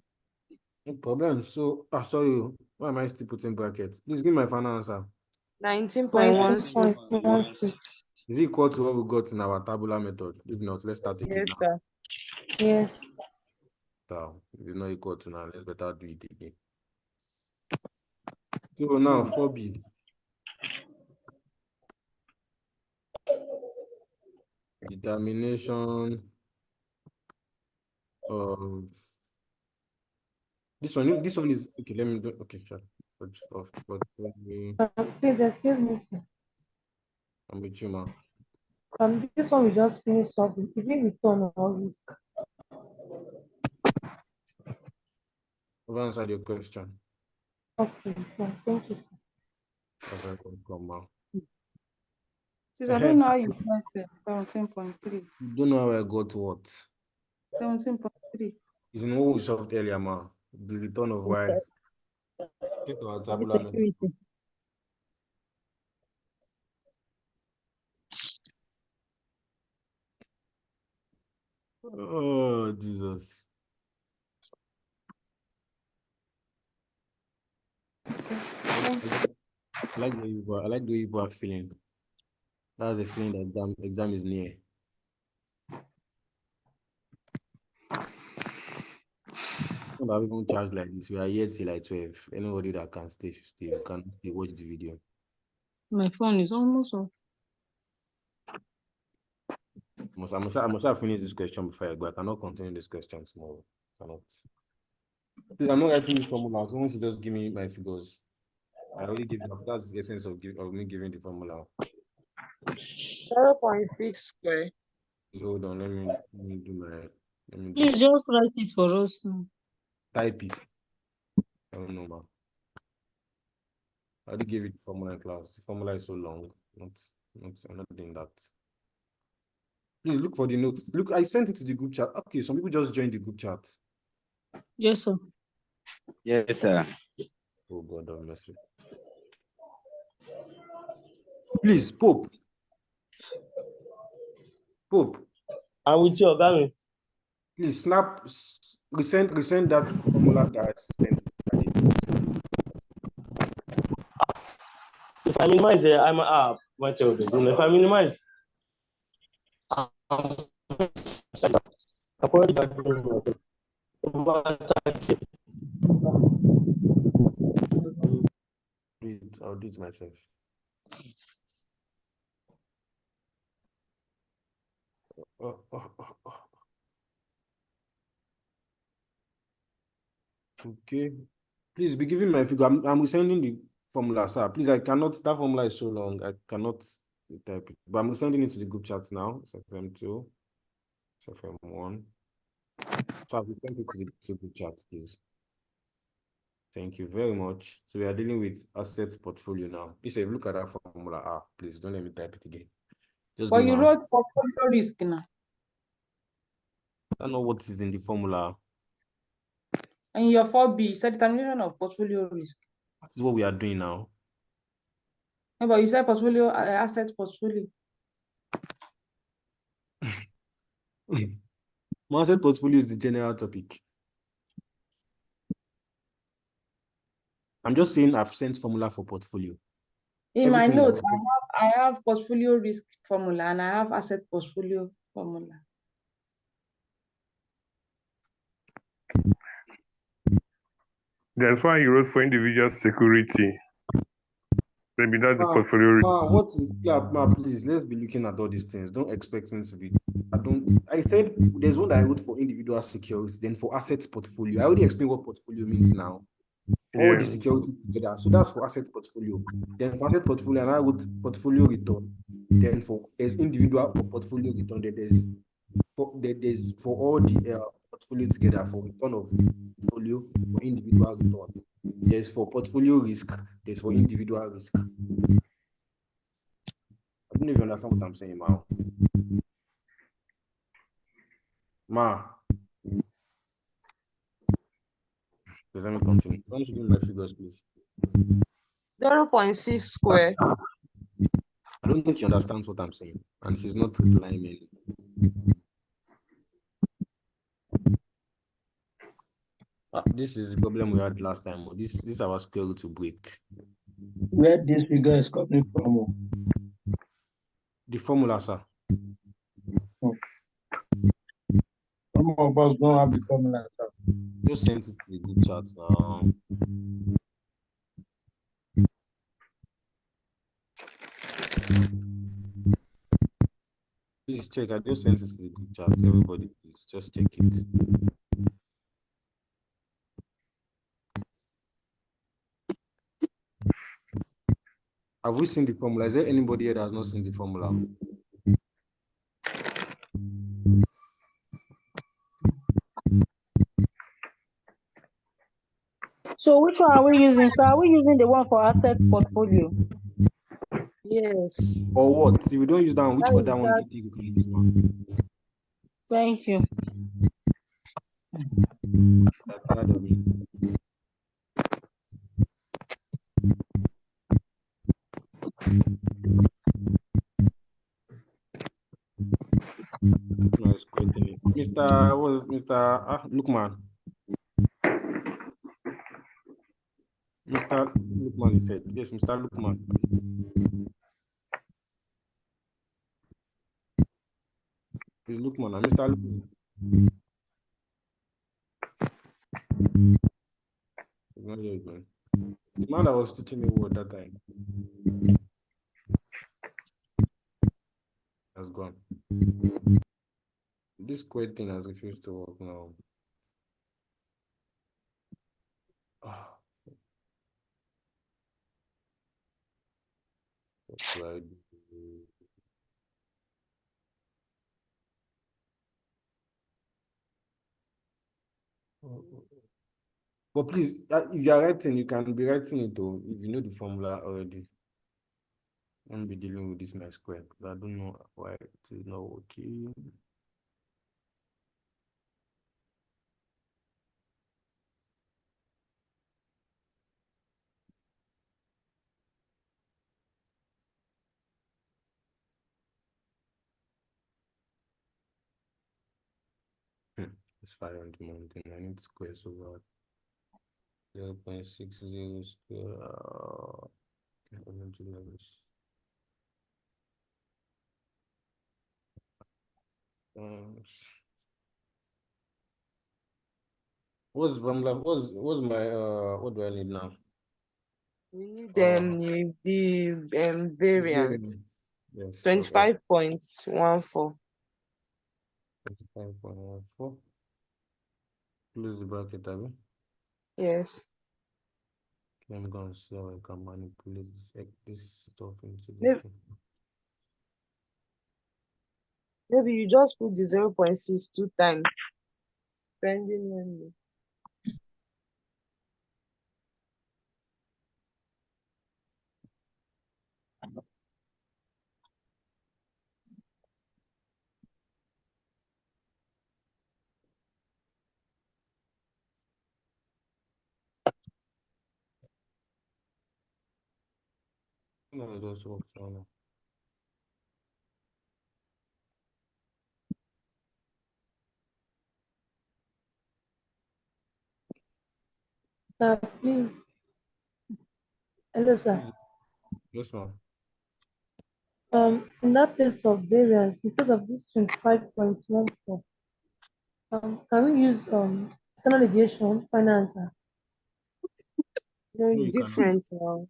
No problem. So, sorry. Why am I still putting brackets? Please give me my final answer. 19.16. 19.16. Is it equal to what we got in our tabular method? If not, let's start again Yes, now. sir. Yes. So, if it's not equal to now, let's better do it again. So now 4B. Determination of this one is okay. Let me do okay, sure. But Please excuse me, sir. I'm with you, man. This one we just finished solving. Is it return or risk? I've answered your question. Okay, yeah, thank you, sir. You're very welcome, man. Please, I don't know how you got 17.3. You don't know how I got what? 17.3. It's in what we solved earlier, man. The return of y. Check our tabular method. Oh, Jesus. I like the way you are feeling. That's a feeling that exam is near. Don't have even charged like this. We are here till like 12. Anybody that can stay should stay. You can stay, watch the video. My phone is almost off. I must have finished this question before I go. I cannot continue this question tomorrow. Cannot. Please, I'm not writing this formula. Someone should just give me my figures. I already gave them. That's the essence of me giving the formula. 0.6 square. Hold on, let me do my. Please just write it for us now. Type it. I don't know, man. I already gave it the formula in class. The formula is so long. I'm not doing that. Please look for the notes. Look, I sent it to the group chat. Okay, some people just joined the group chat. Yes, sir. Yes, sir. Oh God have mercy. Please, Pope. Pope. I'm with you, Ogami. Please resend that formula that I sent. If I minimize it, I'm my child. If I minimize, I'll do it myself. Okay. Please be giving my figure. I'm sending the formula, sir. Please, I cannot. That formula is so long. I cannot type it. But I'm sending it to the group chat now. SFM2, SFM1. So I've sent it to the group chat, please. Thank you very much. So we are dealing with assets portfolio now. Please, if you look at that formula, please don't let me type it again. Just But give you me wrote portfolio risk now. I don't know what is in the formula. And your 4B, you said determination of portfolio risk. That is what we are doing now. Yeah, but you said portfolio, asset portfolio. My asset portfolio is the general topic. I'm just saying I've sent formula for portfolio. In my Everything is notes, I have portfolio risk formula and I have asset portfolio formula. That's why you wrote for individual security. Maybe that's the portfolio risk. what is please, let's be looking at all these things. Don't expect me to be. I said there's one that I wrote for individual securities, then for assets portfolio. I already explained what portfolio means now. All the securities together. So that's for asset portfolio. Then for asset portfolio, and I wrote portfolio return. Then there's individual for portfolio return. Then there's for all the portfolio together for return of portfolio for individual return. There's for portfolio risk. There's for individual risk. I don't know if you understand what I'm saying, Ma. Please let me continue. Don't you give me my figures, please? 0.6 square. I don't think she understands what I'm saying, and she's not replying me. This is the problem we had last time. This is our square root to break. Where this figure is coming from? The formula, sir. Some of us don't have the formula. Sir. Just send it to the group chat now. Please check. I just sent it to the group chat. Everybody, please just check it. Have we seen the formula? Is there anybody here that has not seen the formula? So which one are we using? So are we using the one for asset portfolio? Yes. Or what? If we don't use that one, which other one do you think we can use now? Thank you. That's tired of me. No, it's quitting. Mr. Lukman. Mr. Lukman, he said. Yes, Mr. Lukman. It's Lukman. Mr. Lukman. The man that was teaching me word that time has gone. This quit thing has refused to work now. What do I do? But please, if you are writing, you can be writing it though, if you know the formula already. I'm be dealing with this my square, but I don't know why it is not working. 5 on the mountain. I need square, so what? 0.60 square. I'm going to do this. What's formula? What's my what do I need now? We need the variance. Yes. 25.14. 25.14. Close the bracket, Abby. Yes. Okay, I'm going to see how I can manipulate this stuff into this Maybe, thing. maybe you just put the 0.6 2 times. Depending on you. No, it does work now. Sir, please. Hello, sir. Yes, ma'am. In that place of variance, because of this 25.14, can we use standard deviation final answer? No, No, it's you cannot. different now.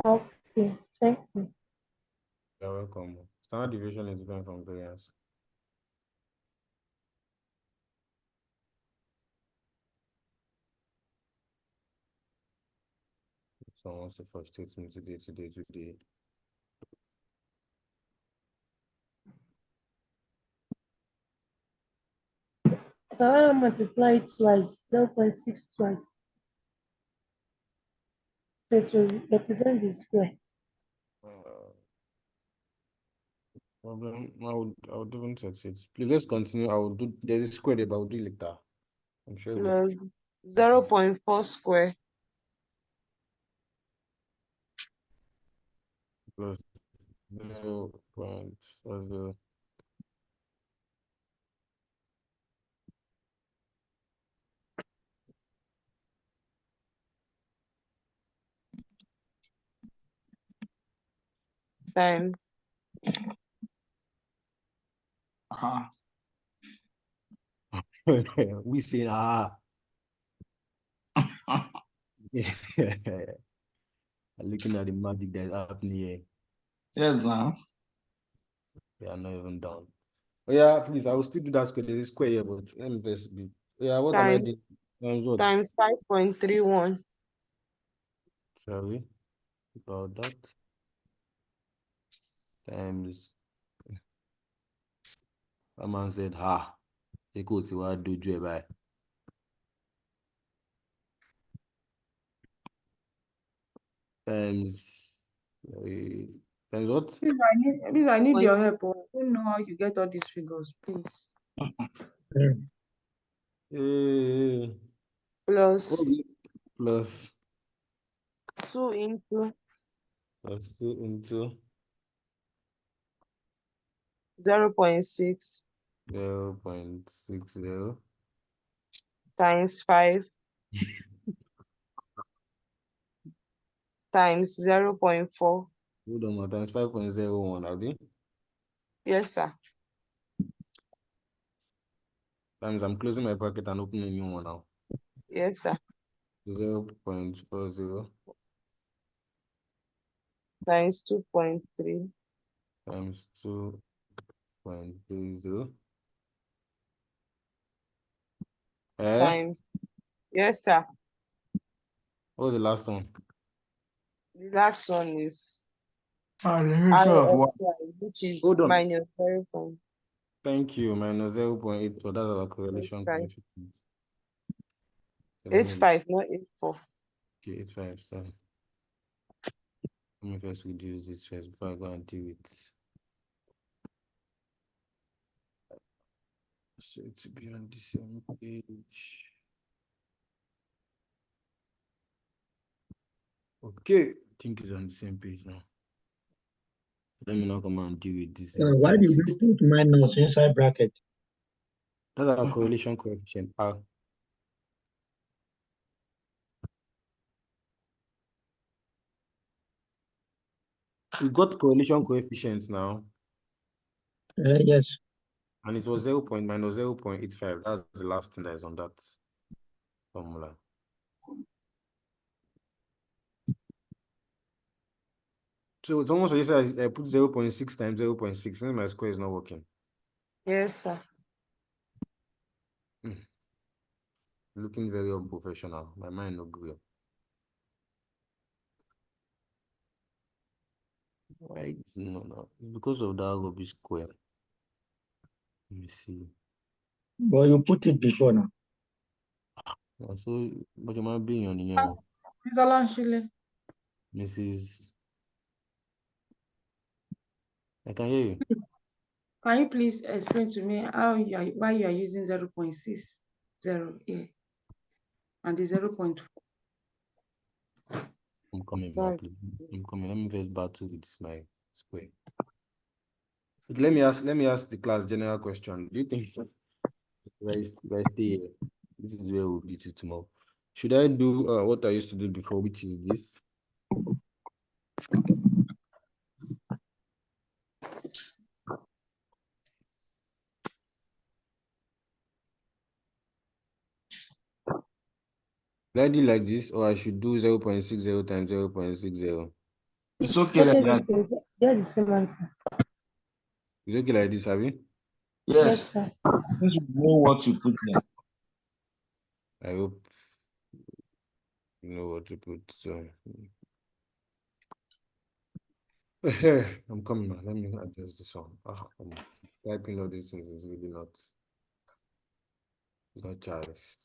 Okay, thank you. You're welcome. Standard deviation is different from variance. Someone wants to frustrate me today. So I will multiply it twice, 0.6 twice. So it will represent the square. Problem. I would even set it. Please let's continue. I will do. There's a square there, but I'll do it later. I'm sure. Plus 0.4 square. Plus 0.40. Times. We say looking at the magic that's happening here. Yes, now. They are not even done. Oh yeah, please. I will still do that square. There's a square here, but let me first be. Yeah, what am I doing? Times what? Times 5.31. Sorry about that. Times. A man said, "Ha, they could see what do you by." Times. Times what? Please, I need your help. I don't know how you get all these figures, please. Plus Plus 2 into plus 2 into 0.6 0.60 times 5 times 0.4. Hold on, times 5.01, Abi. Yes, sir. Times I'm closing my bracket and opening a new one now. Yes, sir. 0.40 times 2.3 times 2.30 times. Yes, sir. What was the last one? The last one is which is Hold on. minus 0. Thank you, minus 0.8. So that's our correlation coefficient. 8.5, not 8.4. Okay, 8.5. Sorry. Let me first reduce this first before I go and do it. So to be on the same page. Okay, I think it's on the same page now. Let me now come and deal with this. Why did we put minus inside bracket? That's our correlation coefficient, R. We got correlation coefficients now. Yes. And it was 0 minus 0.85. That's the last thing that is on that formula. So it's almost as if I put 0.6 times 0.6, and my square is not working. Yes, sir. Looking very unprofessional. My mind no agree. Why is no? It's because of that rubbish square. Let me see. But you put it before now. So, but you might be on the Mrs. I can hear you. Can you please explain to me why you are using 0.60 here and the 0.4? I'm coming, ma, please. I'm coming. Let me first battle with this my square. Okay, let me ask the class general question. Do you think if I stay here, this is where we'll be to tomorrow? Should I do what I used to do before, which is this? Should I do like this, or I should do 0.60 times 0.60? It's okay like that. Get the same answer. It's okay like this, have you? Yes. sir. Since you know what you put there. I hope you know what to put. So I'm coming now. Let me adjust this one. Typing all these things is really not childish.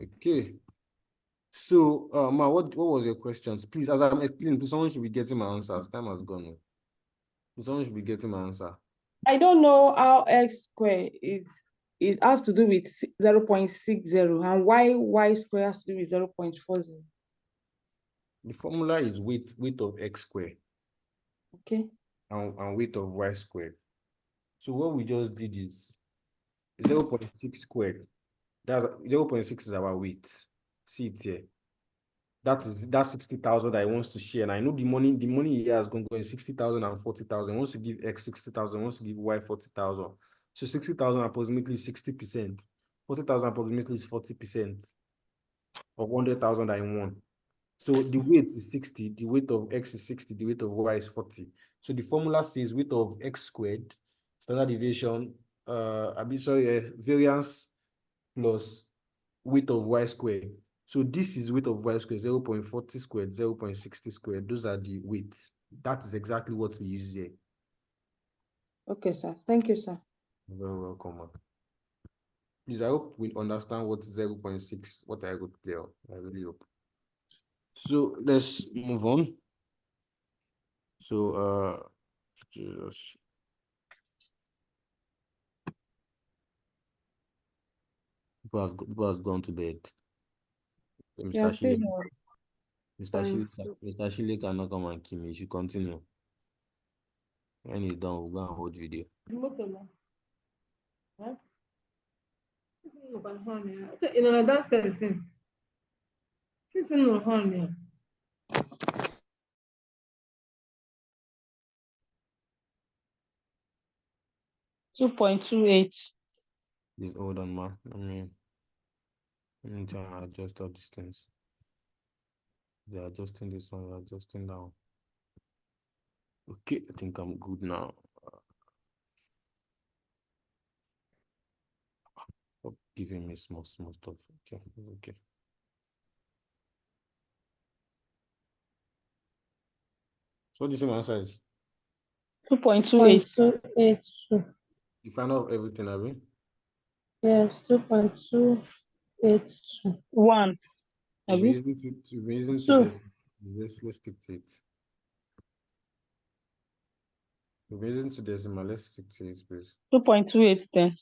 Okay. So, Ma, what was your questions? Please, as I'm explaining, please, someone should be getting my answers. Time has gone. Someone should be getting my answer. I don't know how x square is. It has to do with 0.60 and why y square has to do with 0.40. The formula is weight of x squared. Okay. And weight of y squared. So what we just did is 0.6 squared. That's 0.6 is our weight. See it here. That's 60,000 that he wants to share. And I know the money he has going 60,000 and 40,000. He wants to give X 60,000, wants to give Y 40,000. So 60,000 approximately 60%. 40,000 approximately is 40% of 100,000 that he won. So the weight is 60, the weight of X is 60, the weight of Y is 40. So the formula says weight of X squared, standard deviation, variance plus weight of Y squared. So this is weight of Y squared, 0.40 squared, 0.60 squared. Those are the weights. That is exactly what we use here. Okay, sir. Thank you, sir. You're very welcome, man. Please, I hope we understand what 0.6, what I got there. I really hope. So let's move on. So, Jesus. People has gone to bed. Mr. Shile, Mr. Shile cannot come and kill me. You should continue. When he's done, we'll go and hold video. In an downstairs since. Since in the horn. 2.28. Please hold on, ma. Let me try and adjust all these things. They're adjusting this one, they're adjusting that one. Okay, I think I'm good now. Stop giving me small stuff. Okay, okay. So this is my answer is 2.28. the final of everything, have you? Yes, 2.282. 1. We've been using to this. Let's stick to it. We've been using to decimal. Let's stick to it, please. 2.28 then.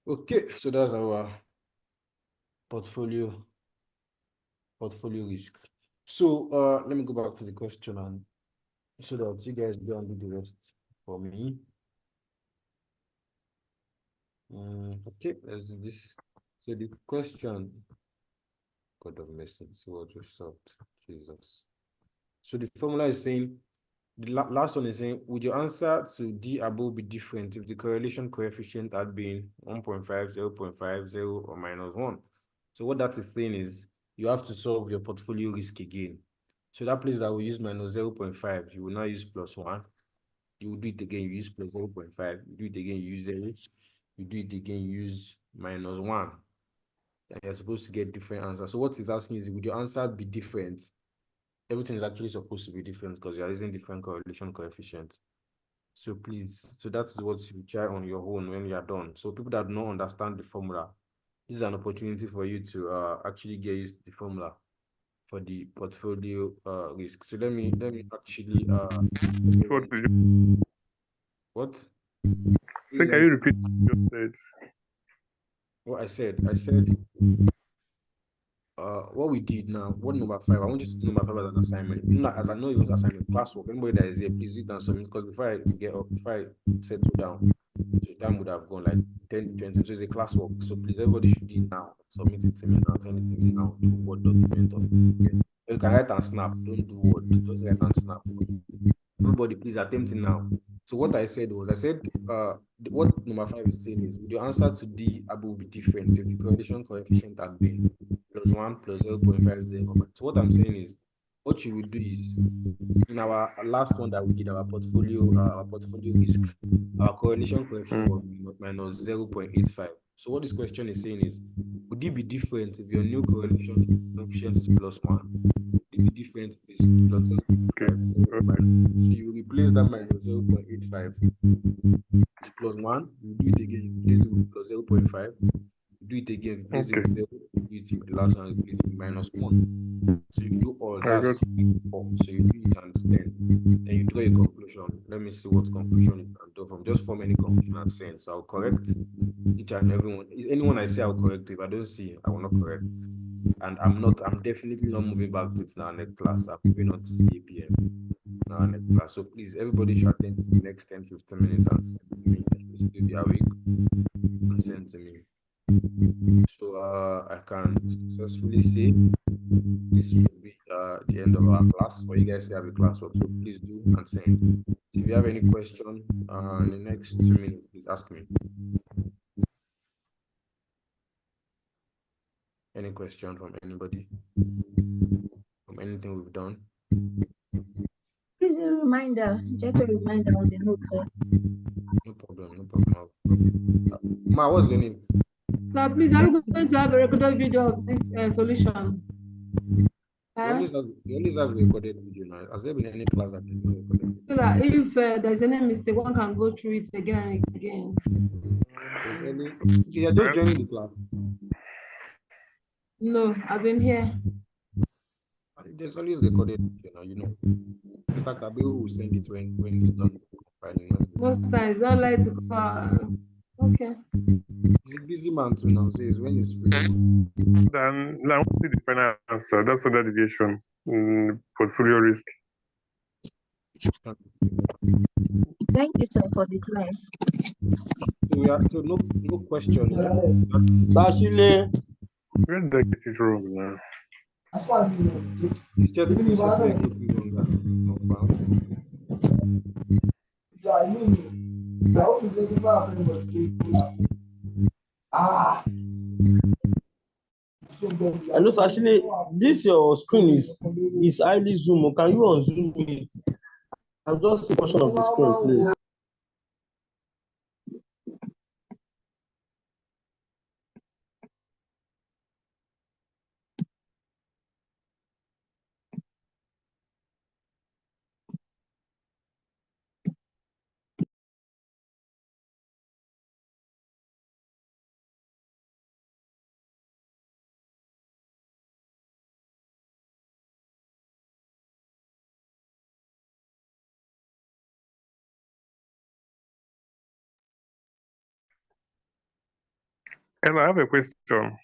Okay, so that's our portfolio risk. So let me go back to the question and so that you guys don't do the rest for me. Okay, let's do this. So the question, God of mercy, see what we solved. Jesus. So the formula is saying, the last one is saying, would your answer to D above be different if the correlation coefficient had been 1.5, 0.5, 0, or -1? So what that is saying is, you have to solve your portfolio risk again. So that place that we use -0.5, you will now use +1. You will do it again, you use +0.5. You do it again, you use 0. You do it again, you use -1. And you're supposed to get different answers. So what it's asking is, would your answer be different? Everything is actually supposed to be different because you're using different correlation coefficients. So please, so that's what you try on your own when you're done. So people that don't understand the formula, this is an opportunity for you to actually get used to the formula for the portfolio risk. So let me actually what? Say, can you repeat what you said? What I said what we did now, what number 5? I want you to do number 5 as an assignment. Not as I know you want assignment, classwork. Anybody that is here, please do it and submit, because before I get up, before I settle down, so time would have gone like 10, 20. So it's a classwork. So please, everybody should do it now. Submit it to me now. Send it to me now through Word document. You can write and snap. Don't do Word. Just write and snap. Everybody, please attempt it now. So what I said was, what number 5 is saying is, would your answer to D above be different if the correlation coefficient had been +1, +0.50? So what I'm saying is, what you would do is, in our last one that we did, our portfolio risk, our correlation coefficient was -0.85. So what this question is saying is, would it be different if your new correlation coefficient is +1? It be different if it's +0.5. So you replace that -0.85 with +1. You do it again, you replace it with +0.5. You do it again, replace it with 0. You do it with the last one, replace it with -1. So you do all that's 4. So you do it and 10. Then you draw a conclusion. Let me see what conclusion you can do from. Just form any conclusion and send. So I'll correct each and everyone. Is anyone I say I'll correct? If I don't see, I will not correct. And I'm definitely not moving back to it in our next class. I'm moving on to CAPM in our next class. So please, everybody should attend to the next 10, 15 minutes and send to me. Please be awake and send to me. So I can successfully say this will be the end of our class. For you guys to have a classwork, so please do and send. So if you have any question in the next 2 minutes, please ask me. Any question from anybody? From anything we've done? Please a reminder. Just a reminder on the note, sir. No problem. Ma, what's your name? So please, are you going to have a recorded video of this solution? You always have a recorded video now. Has there been any class that there's no recorded video? So that if there's any mistake, one can go through it again and again. You're just joining the class. No, I've been here. There's always recorded video now, you know. Mr. Kabiru will send it when he's done compiling. Most times, don't like to call. Okay. He's a busy man too now, so it's when he's free. Then now see the final answer. That's under deviation, portfolio risk. Thank you, sir, for the class. So no question. Sashile. Where did I get it wrong now? Please check where I get it wrong. Hello, Sashile. This your screen is highly zoom. Can you unzoom it? I'll just see a portion of the screen, please. Ella, I have a question.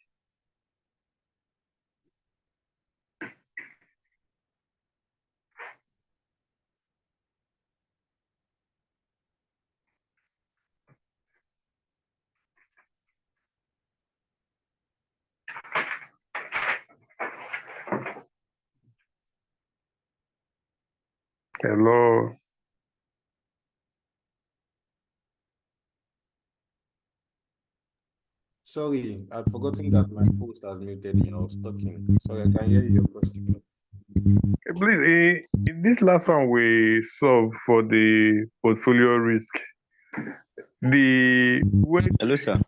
Hello. Sorry, I'd forgotten that my host has muted me. I was talking. Sorry, I can hear your question. Please, this last one we solve for the portfolio risk. The weight. Hello, sir.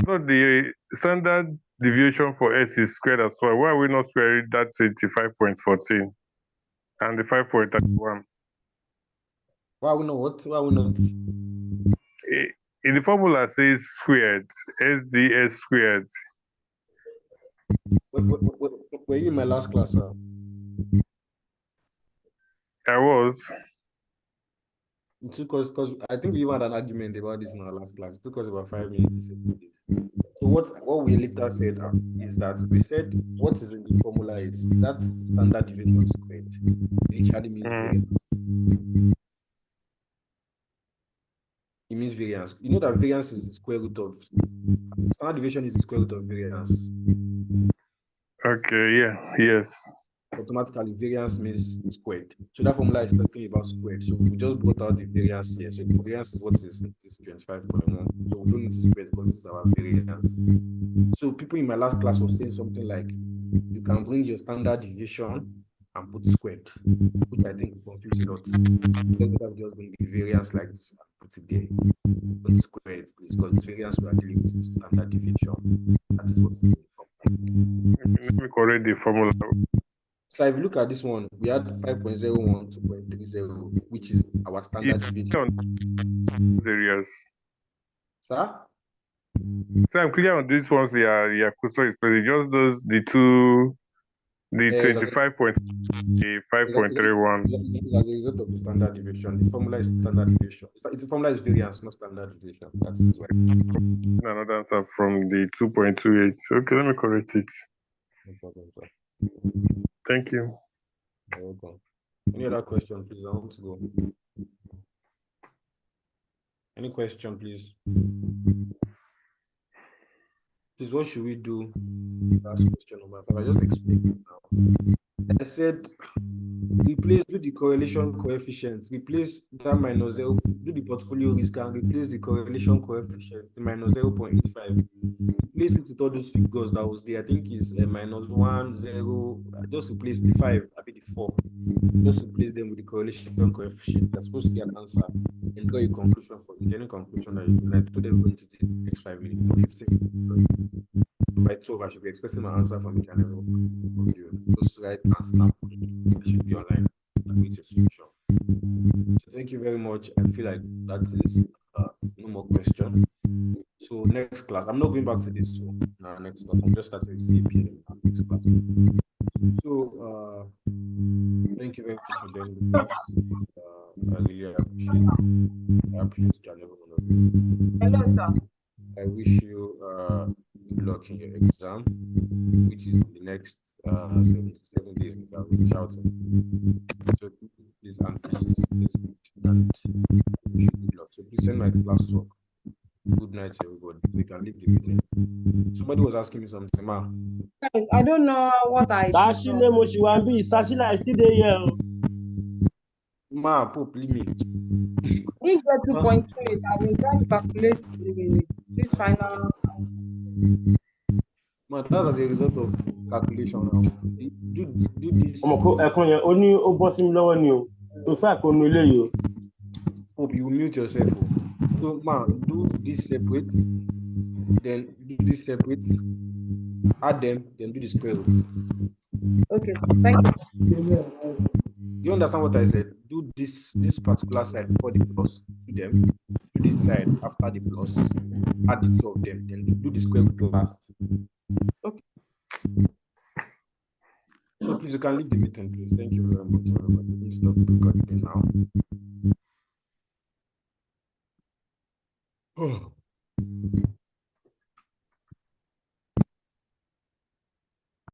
So the standard deviation for S is squared as well. Why are we not squaring that 25.14 and the 5.31? Why we not what? Why we not? In the formula says squared, SDS squared. Were you in my last class, sir? I was. It took us, because I think we even had an argument about this in our last class. It took us about 5 minutes to settle this. So what we later said is that we said what is in the formula is that standard deviation squared. It actually means variance. It means variance. You know that variance is the square root of standard deviation is the square root of variance. Okay, yeah, yes. Automatically, variance means squared. So that formula is talking about squared. So we just brought out the variance here. So the variance is what is this 25.1. So we don't need to square because this is our variance. So people in my last class were saying something like, you can bring your standard deviation and put squared, which I think confuse a lot. Let's just bring the variance like this and put it there. Don't square it, please, because the variance we are dealing with is standard deviation. That is what is in the formula. Let me correct the formula. So if you look at this one, we had 5.01, 2.30, which is our standard deviation. Areas. Sir? So I'm clear on these ones. Yeah, question is just those the 25.5.31. As a result of the standard deviation, the formula is standard deviation. The formula is variance, not standard deviation. That is why. Another answer from the 2.28. Okay, let me correct it. No problem, sir. Thank you. You're welcome. Any other question, please? I want to go. Any question, please? Please, what should we do? Last question number 5. I just explained it now. I said, do the correlation coefficient, replace that minus 0, do the portfolio risk and replace the correlation coefficient to minus 0.85. Replace it with all those figures that was there. I think is minus 1, 0. Just replace the 5, I mean the 4. Just replace them with the correlation coefficient. That's supposed to get an answer and draw a conclusion for it. Any conclusion that you like, today we're going to do the next 5 minutes or 15 minutes. By 12, I should be expecting my answer from each and every one of you. Just write and snap. I should be online. So thank you very much. I feel like that is no more question. So next class, I'm not going back to this. So next class, I'm just starting with CPM next class. So thank you very much for joining the class. I really appreciate each and every one of you. Hello, sir. I wish you good luck in your exam, which is the next 77 days. We are really shouting. So please and please and wish you good luck. So please send my classwork. Good night, everybody. We can leave the meeting. Somebody was asking me something, ma. Guys, I don't know what I. Sashile Moshiwambi, Sashila, I still there here. Ma, Pope, leave me. If get 2.28, I will try to calculate this final. Ma, that's as a result of calculation now. Do this. Ẹ̀kan yẹn, ó ní ó bọ́ sí mi lọ́wọ́ ni o. So far kò nu eléyìí o. Hope you mute yourself. So, ma, do this separate. Then do this separate. Add them, then do the square root. Okay, thank you. You understand what I said? Do this particular side before the plus to them. Do this side after the plus. Add the two of them. Then do the square root last. Okay. So please, you can leave the meeting, please. Thank you very much, everybody. Please stop recording now.